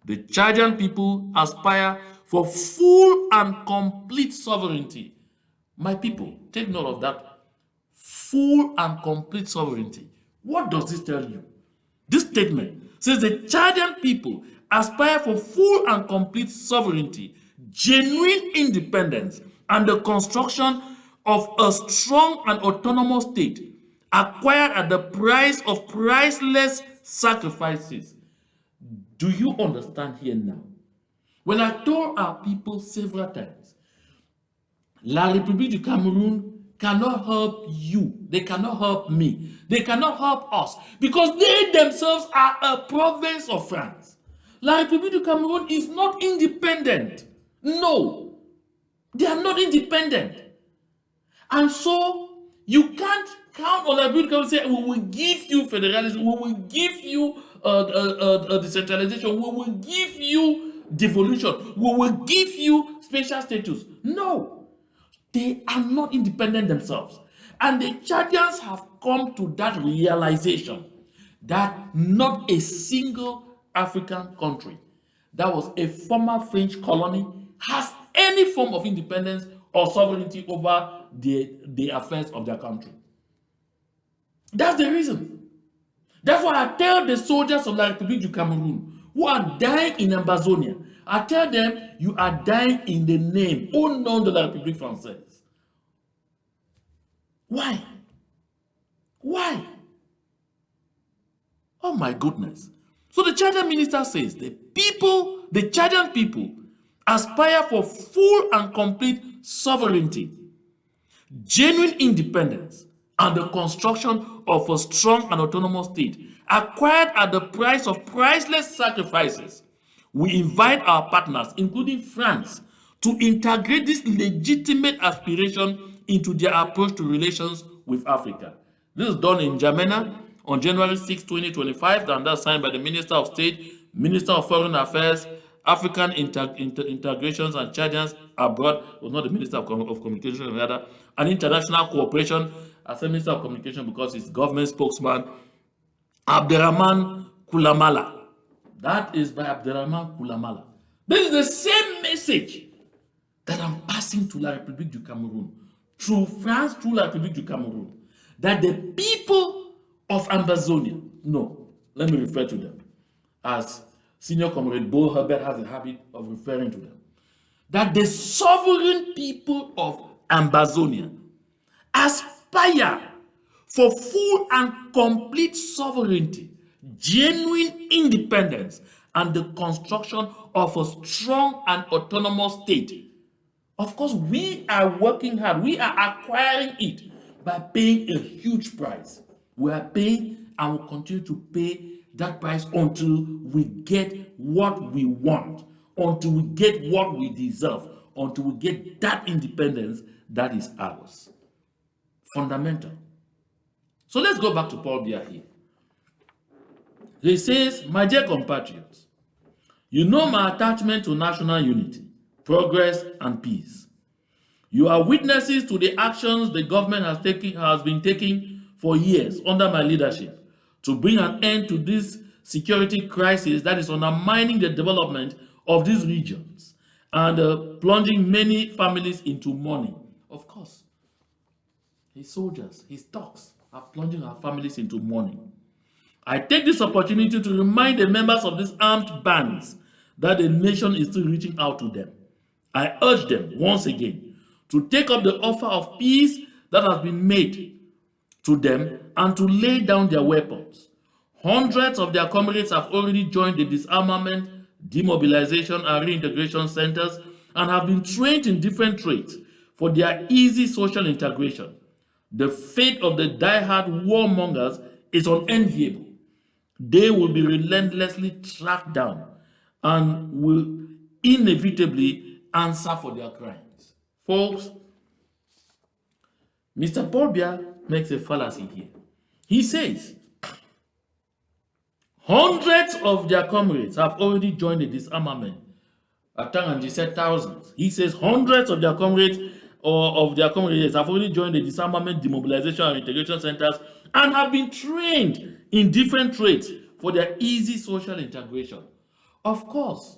The Chadian people aspire for full and complete sovereignty. My people, take note of that. Full and complete sovereignty. What does this tell you? This statement says the Chadian people aspire for full and complete sovereignty, genuine independence, and the construction of a strong and autonomous state acquired at the price of priceless sacrifices. Do you understand here now? When I told our people several times, La République du Cameroon cannot help you. They cannot help me. They cannot help us because they themselves are a province of France. La République du Cameroon is not independent. No, they are not independent. And so you can't count on La République du Cameroon and say, we will give you federalism, we will give you decentralization, we will give you devolution, we will give you special status. No. They are not independent themselves. And the Chadians have come to that realization that not a single African country that was a former French colony has any form of independence or sovereignty over the affairs of their country. That's the reason. That's why I tell the soldiers of La République du Cameroon who are dying in Amazonia, I tell them, you are dying in the name, au nom de la République française. Why? Why? Oh my goodness. So the Chadian minister says the Chadian people aspire for full and complete sovereignty, genuine independence, and the construction of a strong and autonomous state acquired at the price of priceless sacrifices. We invite our partners, including France, to integrate this legitimate aspiration into their approach to relations with Africa. This is done in N'Djamena on January 6, 2025, and that's signed by the Minister of State, Minister of Foreign Affairs, African Integrations and Chadians Abroad, or not the Minister of Communication, rather, and International Cooperation, as a Minister of Communication because he's government spokesman, Abderrahman Koulamala. That is by Abderrahman Koulamala. This is the same message that I'm passing to La République du Cameroun, through France, through La République du Cameroun, that the people of Ambazonia, no, let me refer to them, as Senior Comrade Bo Herbert has a habit of referring to them, that the sovereign people of Ambazonia aspire for full and complete sovereignty, genuine independence, and the construction of a strong and autonomous state. Of course, we are working hard. We are acquiring it by paying a huge price. We are paying and will continue to pay that price until we get what we want, until we get what we deserve, until we get that independence that is ours. Fundamental. So let's go back to Paul Biya here. He says, my dear compatriots, you know my attachment to national unity, progress, and peace. You are witnesses to the actions the government has been taking for years under my leadership to bring an end to this security crisis that is undermining the development of these regions and plunging many families into mourning. Of course, his soldiers, his thugs are plunging our families into mourning. I take this opportunity to remind the members of these armed bands that the nation is still reaching out to them. I urge them once again to take up the offer of peace that has been made to them and to lay down their weapons. Hundreds of their comrades have already joined the disarmament, demobilization, and reintegration centers and have been trained in different trades for their easy social integration. The fate of the die-hard warmongers is unenviable. They will be relentlessly tracked down and will inevitably answer for their crimes. Folks, Mr. Paul Biya makes a fallacy here. He says, hundreds of their comrades have already joined the disarmament. Atanganji said thousands. He says hundreds of their comrades have already joined the disarmament, demobilization, and integration centers and have been trained in different trades for their easy social integration. Of course,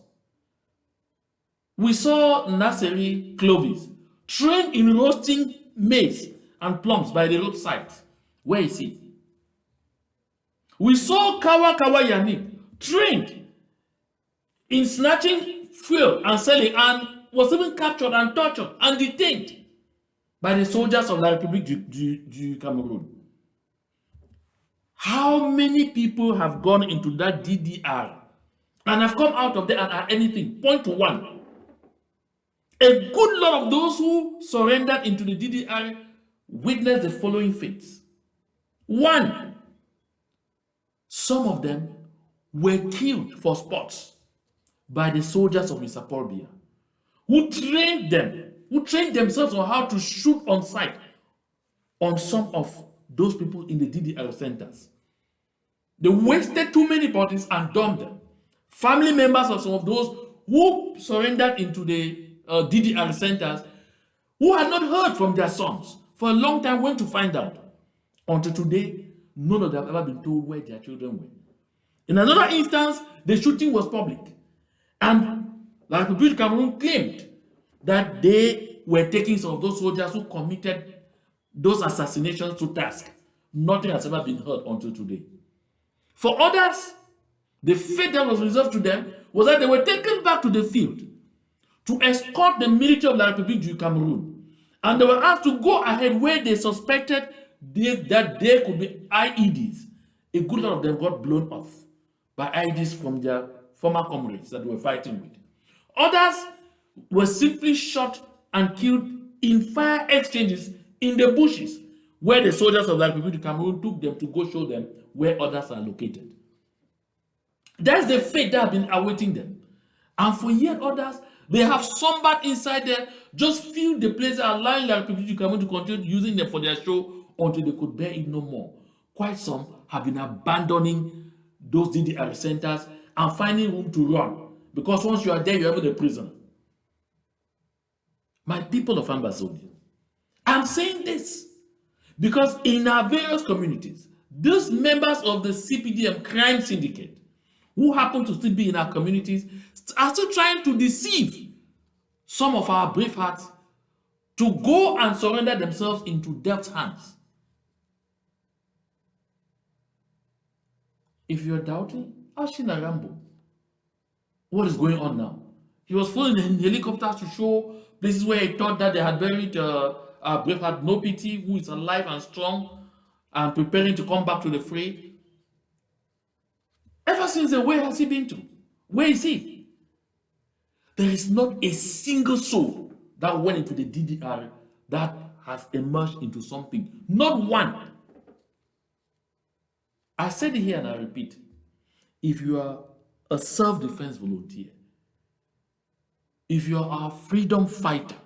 we saw Naseri Clovis trained in roasting maize and plums by the roadside. Where is he? We saw Kawa Yanib trained in snatching fuel and selling and was even captured and tortured and detained by the soldiers of La République du Cameroun. How many people have gone into that DDR and have come out of there and are anything? Point to one. A good lot of those who surrendered into the DDR witnessed the following fates. One, some of them were killed for sports by the soldiers of Mr. Paul Biya, who trained themselves on how to shoot on sight on some of those people in the DDR centers. They wasted too many bodies and dumped them. Family members of some of those who surrendered into the DDR centers, who had not heard from their sons for a long time, went to find out. Until today, none of them have ever been told where their children were. In another instance, the shooting was public. And La République du Cameroun claimed that they were taking some of those soldiers who committed those assassinations to task. Nothing has ever been heard until today. For others, the fate that was reserved to them was that they were taken back to the field to escort the military of La République du Cameroun. And they were asked to go ahead where they suspected that there could be IEDs. A good lot of them got blown off by IEDs from their former comrades that they were fighting with. Others were simply shot and killed in fire exchanges in the bushes, where the soldiers of La République du Cameroun took them to go show them where others are located. That's the fate that has been awaiting them. And for yet others, they have somebody inside there, just filled the place, allowing La République du Cameroun to continue using them for their show until they could bear it no more. Quite some have been abandoning those DDR centers and finding room to run. Because once you are there, you're even a prisoner. My people of Ambazonia, I'm saying this Because in our various communities, these members of the CPDM crime syndicate who happen to still be in our communities are still trying to deceive some of our brave hearts to go and surrender themselves into death's hands. If you're doubting, ask Shina Rambo. What is going on now? He was flying in helicopters to show places where he thought that they had buried Braveheart No Pity, who is alive and strong and preparing to come back to the fray. Ever since then, where has he been to? Where is he? There is not a single soul that went into the DDR that has emerged into something. Not one. I said it here and I repeat. If you are a self-defense volunteer, if you are a freedom fighter,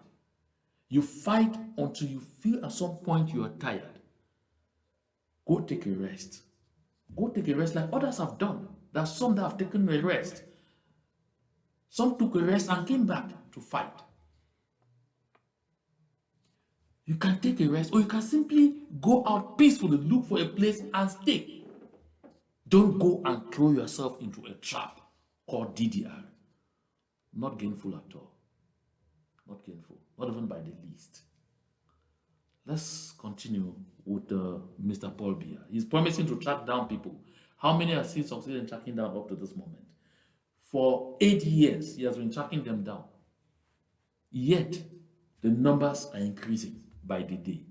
you fight until you feel at some point you are tired. Go take a rest. Go take a rest like others have done. There are some that have taken a rest. Some took a rest and came back to fight. You can take a rest, or you can simply go out peacefully, look for a place and stay. Don't go and throw yourself into a trap called DDR. Not gainful at all. Not gainful. Not even by the least. Let's continue with Mr. Paul Biya. He's promising to track down people. How many has he succeeded in tracking down up to this moment? For 8 years, he has been tracking them down. Yet, the numbers are increasing by the day.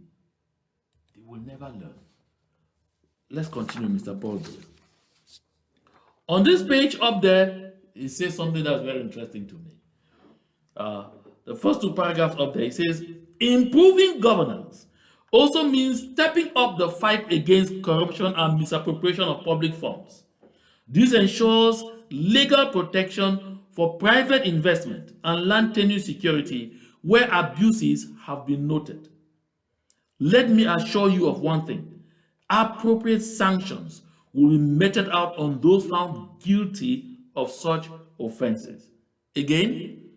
They will never learn. Let's continue, Mr. Paul Biya. On this page up there, he says something that's very interesting to me. The first 2 paragraphs up there, he says, improving governance also means stepping up the fight against corruption and misappropriation of public funds. This ensures legal protection for private investment and land tenure security where abuses have been noted. Let me assure you of one thing. Appropriate sanctions will be meted out on those found guilty of such offenses. Again,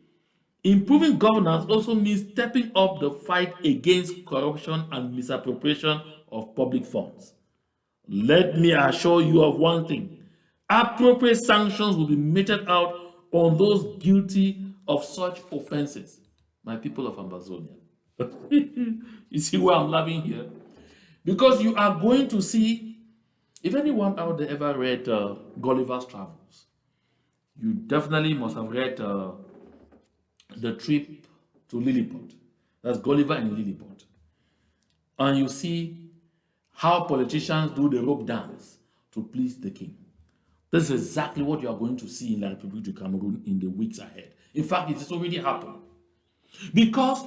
improving governance also means stepping up the fight against corruption and misappropriation of public funds. Let me assure you of one thing. Appropriate sanctions will be meted out on those guilty of such offenses. My people of Amazonia. You see why I'm laughing here? Because you are going to see, if anyone out there ever read Gulliver's Travels, you definitely must have read The Trip to Lilliput. That's Gulliver and Lilliput. And you see how politicians do the rope dance to please the king. This is exactly what you are going to see in La République du Cameroun in the weeks ahead. In fact, it is already happening. Because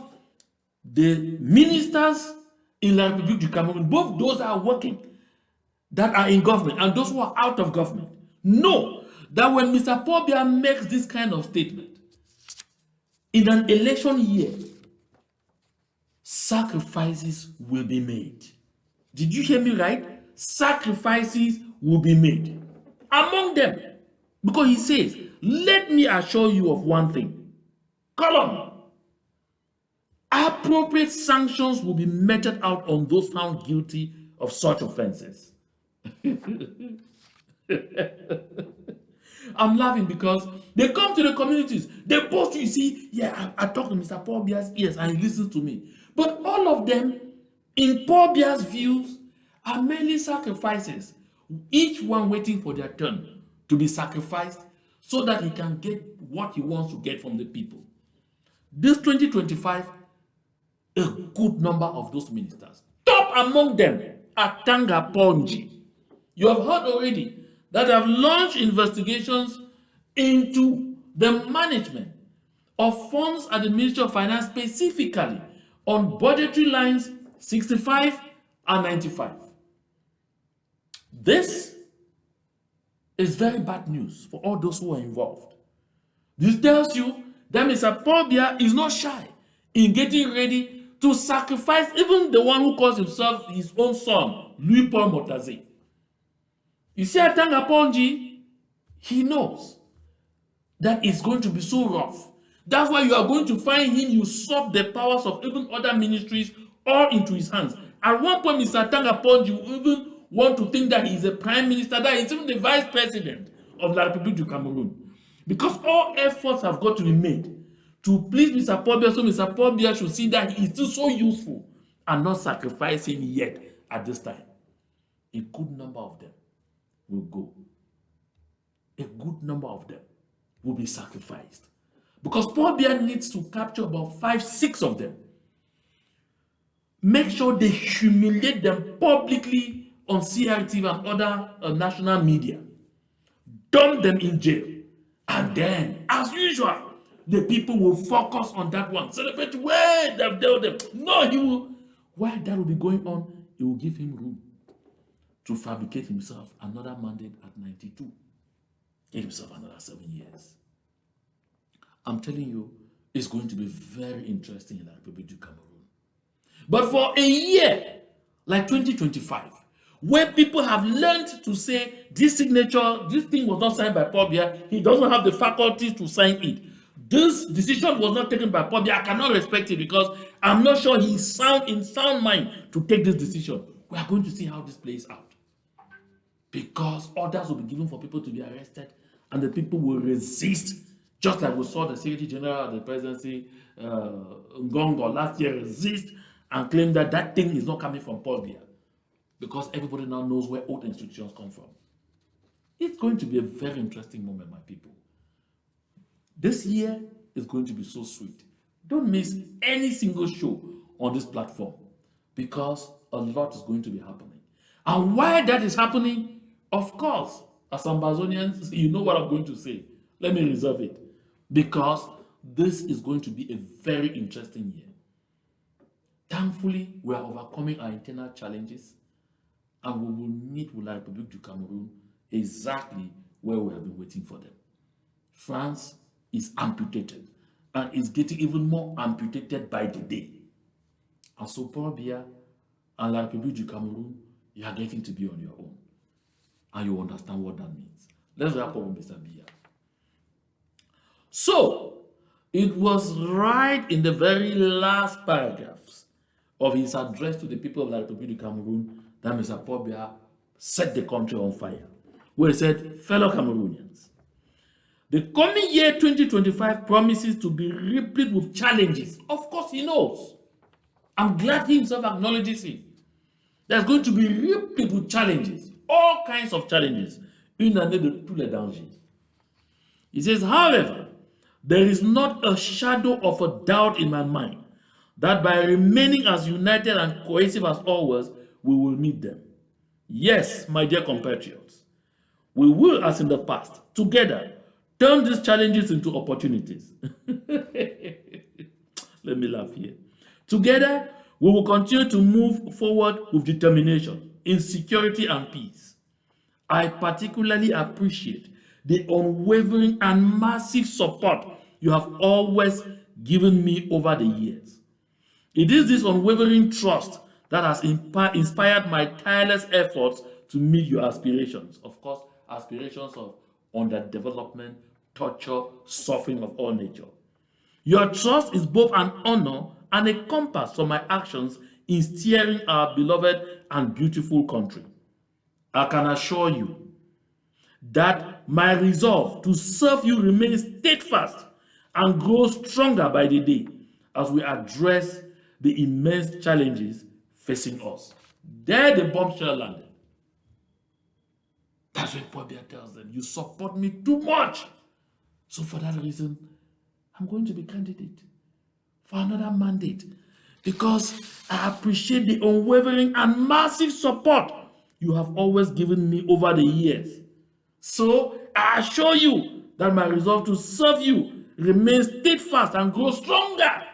the ministers in La République du Cameroun, both those that are working, that are in government, and those who are out of government, know that when Mr. Paul Biya makes this kind of statement, in an election year, sacrifices will be made. Did you hear me right? Sacrifices will be made. Among them, because he says, let me assure you of one thing. Column. Appropriate sanctions will be meted out on those found guilty of such offenses. I'm laughing because they come to the communities. They boast, you see, yeah, I talk to Mr. Paul Biya's ears and he listens to me. But all of them, in Paul Biya's views, are merely sacrifices. Each one waiting for their turn to be sacrificed so that he can get what he wants to get from the people. This 2025, a good number of those ministers, top among them are Tanga Ponji. You have heard already that have launched investigations into the management of funds at the Ministry of Finance, specifically on budgetary lines 65 and 95. This is very bad news for all those who are involved. This tells you that Mr. Paul Biya is not shy in getting ready to sacrifice even the one who calls himself his own son, Louis Paul Motaze. You see, Atanga Ponji, he knows that it's going to be so rough. That's why you are going to find him usurp the powers of even other ministries all into his hands. At one point, Mr. Tangapong, you even want to think that he's a prime minister, that he's even the vice president of La République du Cameroon. Because all efforts have got to be made to please Mr. Paul Biya, so Mr. Paul Biya should see that he is still so useful and not sacrificing yet at this time. A good number of them will go. A good number of them will be sacrificed. Because Paul Biya needs to capture about 5, 6 of them. Make sure they humiliate them publicly on CRTV and other national media. Dump them in jail. And then, as usual, the people will focus on that one. Celebrate where they've dealt them. No, he will. While that will be going on, it will give him room to fabricate himself another mandate at 92. Give himself another 7 years. I'm telling you, it's going to be very interesting in the Republic du Cameroon. But for a year, like 2025, where people have learned to say this signature, this thing was not signed by Paul Biya, he doesn't have the faculties to sign it. This decision was not taken by Paul Biya. I cannot respect it because I'm not sure he's in sound mind to take this decision. We are going to see how this plays out. Because orders will be given for people to be arrested and the people will resist, just like we saw the Secretary General of the Presidency, Ngongo, last year resist and claim that that thing is not coming from Paul Biya. Because everybody now knows where old institutions come from. It's going to be a very interesting moment, my people. This year is going to be so sweet. Don't miss any single show on this platform because a lot is going to be happening. And why that is happening, of course, as Ambazonians, you know what I'm going to say. Let me reserve it. Because this is going to be a very interesting year. Thankfully, we are overcoming our internal challenges and we will meet with La République du Cameroon exactly where we have been waiting for them. France is amputated and is getting even more amputated by the day. And so Paul Biya and La République du Cameroon, you are getting to be on your own. And you understand what that means. Let's wrap up with Mr. Biya. So, it was right in the very last paragraphs of his address to the people of La République du Cameroon that Mr. Paul Biya set the country on fire. Where he said, fellow Cameroonians, the coming year 2025 promises to be replete with challenges. Of course, he knows. I'm glad he himself acknowledges it. There's going to be replete with challenges, all kinds of challenges, une année de tous les dangers. He says, however, there is not a shadow of a doubt in my mind that by remaining as united and cohesive as always, we will meet them. Yes, my dear compatriots, we will, as in the past, together, turn these challenges into opportunities. Let me laugh here. Together, we will continue to move forward with determination in security and peace. I particularly appreciate the unwavering and massive support you have always given me over the years. It is this unwavering trust that has inspired my tireless efforts to meet your aspirations. Of course, aspirations of underdevelopment, torture, suffering of all nature. Your trust is both an honor and a compass for my actions in steering our beloved and beautiful country. I can assure you that my resolve to serve you remains steadfast and grows stronger by the day as we address the immense challenges facing us. There the bombshell landed. That's when Paul Biya tells them, you support me too much. So for that reason, I'm going to be candidate for another mandate because I appreciate the unwavering and massive support you have always given me over the years. So I assure you that my resolve to serve you remains steadfast and grows stronger.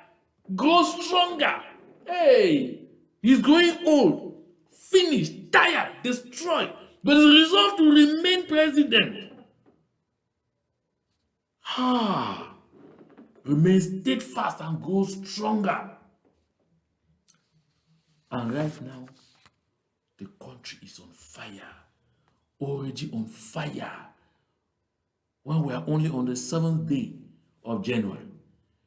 Grows stronger. Hey, he's growing old, finished, tired, destroyed, but his resolve to remain president remains steadfast and grows stronger. And right now, the country is on fire, already on fire, when we are only on the 7th day of January.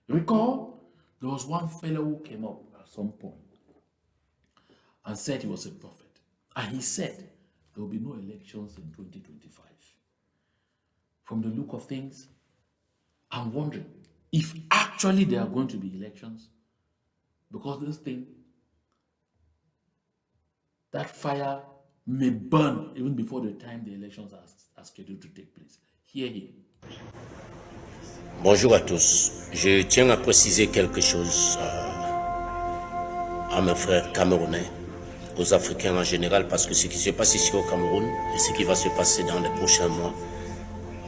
Recall, there was one fellow who came up at some point and said he was a prophet. And he said there will be no elections in 2025. From the look of things, I'm wondering if actually there are going to be elections, because this thing, that fire may burn even before the time the elections are scheduled to take place. Hear him. Bonjour à tous. Je tiens à préciser quelque chose à mes frères camerounais, aux Africains en général, parce que ce qui se passe ici au Cameroun et ce qui va se passer dans les prochains mois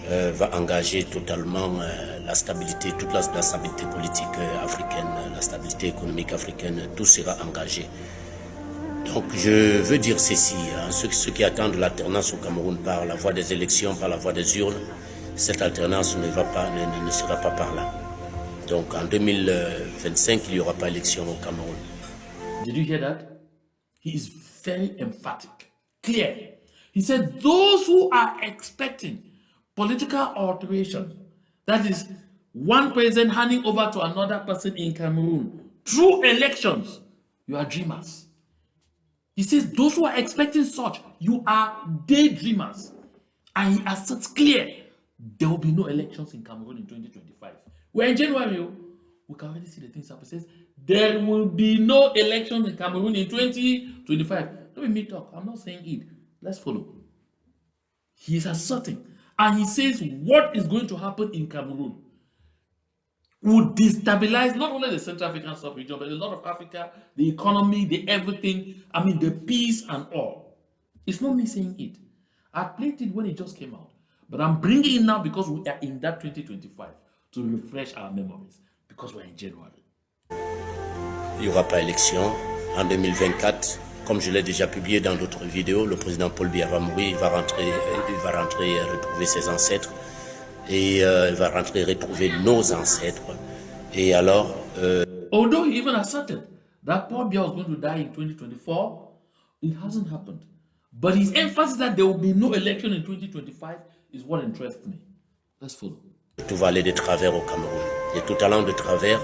va engager totalement la stabilité, toute la stabilité politique africaine, la stabilité économique africaine, tout sera engagé. Donc je veux dire ceci, hein, ceux qui attendent l'alternance au Cameroun par la voie des élections, par la voie des urnes, cette alternance ne sera pas par là. Donc en 2025, il n'y aura pas élection au Cameroun. Did you hear that? He is very emphatic, clear. He said those who are expecting political alteration, that is one president handing over to another person in Cameroon through elections, you are dreamers. He says those who are expecting such, you are daydreamers. And he asserts clear, there will be no elections in Cameroon in 2025. We're in January, we can already see the things happen. It says there will be no elections in Cameroon in 2025. Don't be me talk, I'm not saying it. Let's follow. He is asserting, and he says what is going to happen in Cameroon would destabilize not only the Central African sub-region, but a lot of Africa, the economy, the everything, I mean the peace and all. It's not me saying it. I played it when it just came out, but I'm bringing it now because we are in that 2025 to refresh our memories, because we're in January. Il n'y aura pas élection en 2024. Comme je l'ai déjà publié dans d'autres vidéos, le président Paul Biya va mourir, il va rentrer retrouver ses ancêtres. Et il va rentrer retrouver nos ancêtres. Et alors... Although he even asserted that Paul Biya was going to die in 2024, it hasn't happened. But his emphasis that there will be no election in 2025 is what interests me. Let's follow. Tout va aller de travers au Cameroun. Et tout allant de travers,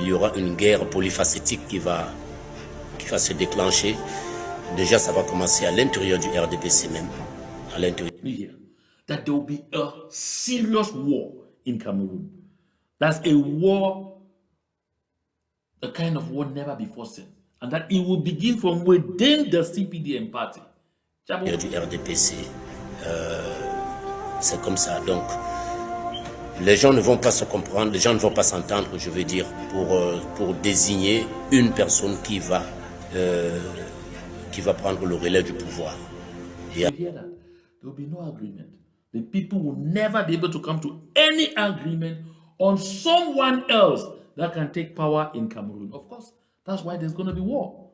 il y aura une guerre polyfacétique qui va se déclencher. Déjà, ça va commencer à l'intérieur du RDPC même. À l'intérieur. That there will be a serious war in Cameroon. That's a war, a kind of war never before seen. And that it will begin from within the CPDM party. Du RDPC, c'est comme ça. Donc, les gens ne vont pas se comprendre, les gens ne vont pas s'entendre, je veux dire, pour désigner une personne qui va prendre le relais du pouvoir. You hear that? There will be no agreement. The people will never be able to come to any agreement on someone else that can take power in Cameroon. Of course, that's why there's going to be war.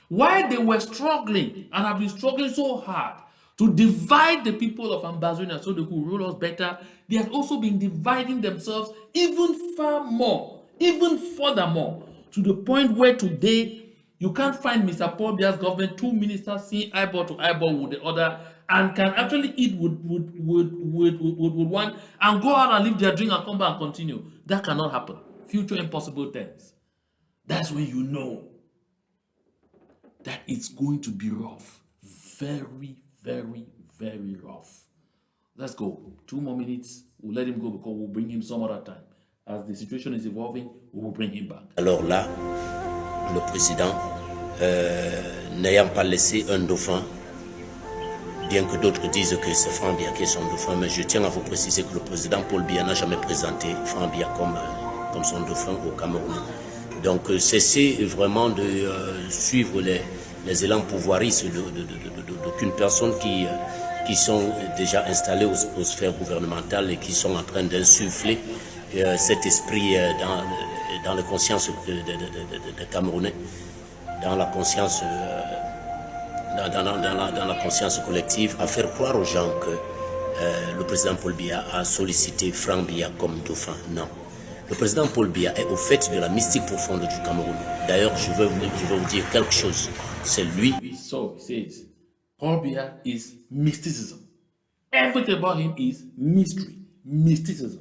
Why they were struggling and have been struggling so hard to divide the people of Ambazonia so they could rule us better, they have also been dividing themselves even far more, even furthermore, to the point where today you can't find Mr. Paul Biya's government, two ministers seeing eyeball to eyeball with the other, and can actually eat with one and go out and leave their drink and come back and continue. That cannot happen. Future impossible tense. That's when you know that it's going to be rough. Very, very, very rough. Let's go. 2 more minutes. We'll let him go because we'll bring him some other time. As the situation is evolving, we will bring him back. Alors là, le président, n'ayant pas laissé un dauphin, bien que d'autres disent que c'est Franck Biya qui est son dauphin, mais je tiens à vous préciser que le président Paul Biya n'a jamais présenté Franck Biya comme son dauphin au Cameroun. Donc cessez vraiment de suivre les élans pouvoiristes d'aucune personne qui sont déjà installés aux sphères gouvernementales et qui sont en train d'insuffler cet esprit dans la conscience des Camerounais, dans la conscience dans la conscience collective, à faire croire aux gens que le président Paul Biya a sollicité Franck Biya comme dauphin. Non. Le président Paul Biya est au fait de la mystique profonde du Cameroun. D'ailleurs, je veux vous dire quelque chose. C'est lui. So he says, Paul Biya is mysticism. Everything about him is mystery, mysticism.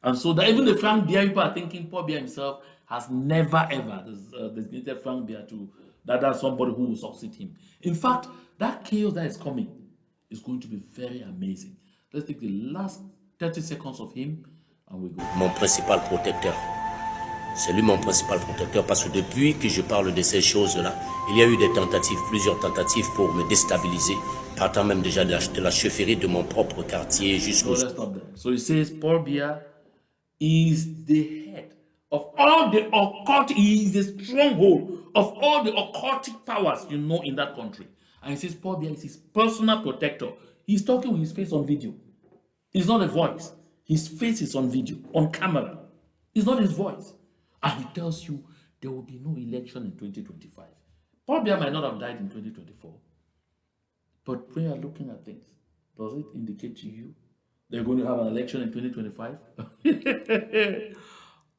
And so that even the Franck Biya people are thinking Paul Biya himself has never ever designated Franck Biya to that that's somebody who will succeed him. In fact, that chaos that is coming is going to be very amazing. Let's take the last 30 seconds of him and we go. Mon principal protecteur. C'est lui mon principal protecteur parce que depuis que je parle de ces choses-là, il y a eu des tentatives, plusieurs tentatives pour me déstabiliser, partant même déjà de la chefferie de mon propre quartier jusqu'au... So let's stop there. So he says Paul Biya is the head of all the occult, he is the stronghold of all the occultic powers you know in that country. And he says Paul Biya is his personal protector. He's talking with his face on video. It's not a voice. His face is on video, on camera. It's not his voice. And he tells you there will be no election in 2025. Paul Biya might not have died in 2024. But when you're looking at things, does it indicate to you they're going to have an election in 2025?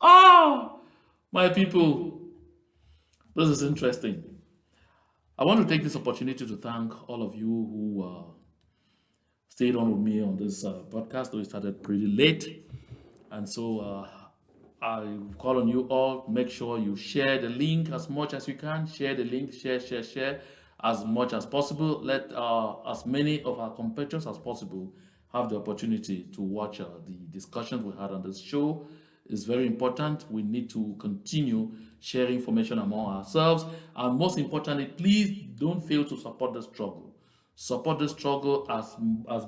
Oh, my people, this is interesting. I want to take this opportunity to thank all of you who stayed on with me on this podcast, though it started pretty late. And so I call on you all, make sure you share the link as much as you can. Share the link, share as much as possible. Let as many of our competitors as possible have the opportunity to watch the discussions we had on this show. It's very important. We need to continue sharing information among ourselves. And most importantly, please don't fail to support the struggle. Support the struggle as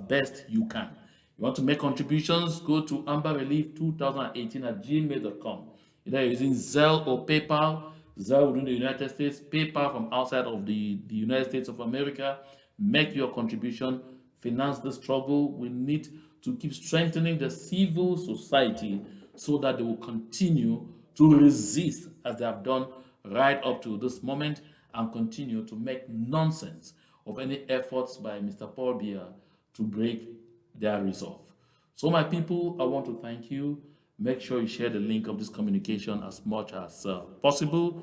best you can. You want to make contributions, go to amberrelief2018@gmail.com. Either using Zelle or PayPal. Zelle within the United States, PayPal from outside of the United States of America. Make your contribution, finance the struggle. We need to keep strengthening the civil society so that they will continue to resist as they have done right up to this moment and continue to make nonsense of any efforts by Mr. Paul Biya to break their resolve. So my people, I want to thank you. Make sure you share the link of this communication as much as possible.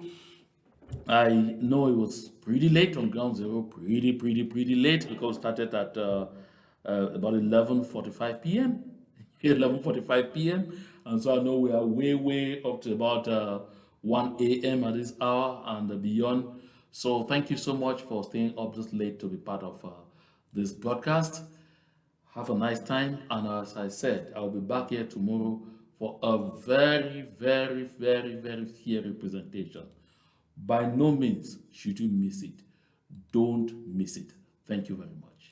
I know it was pretty late on Ground Zero, pretty late because it started at about 11:45 p.m. 11:45 p.m. And so I know we are way up to about 1 a.m. at this hour and beyond. So thank you so much for staying up this late to be part of this broadcast. Have a nice time. And as I said, I'll be back here tomorrow for a very fair representation. By no means should you miss it. Don't miss it. Thank you very much.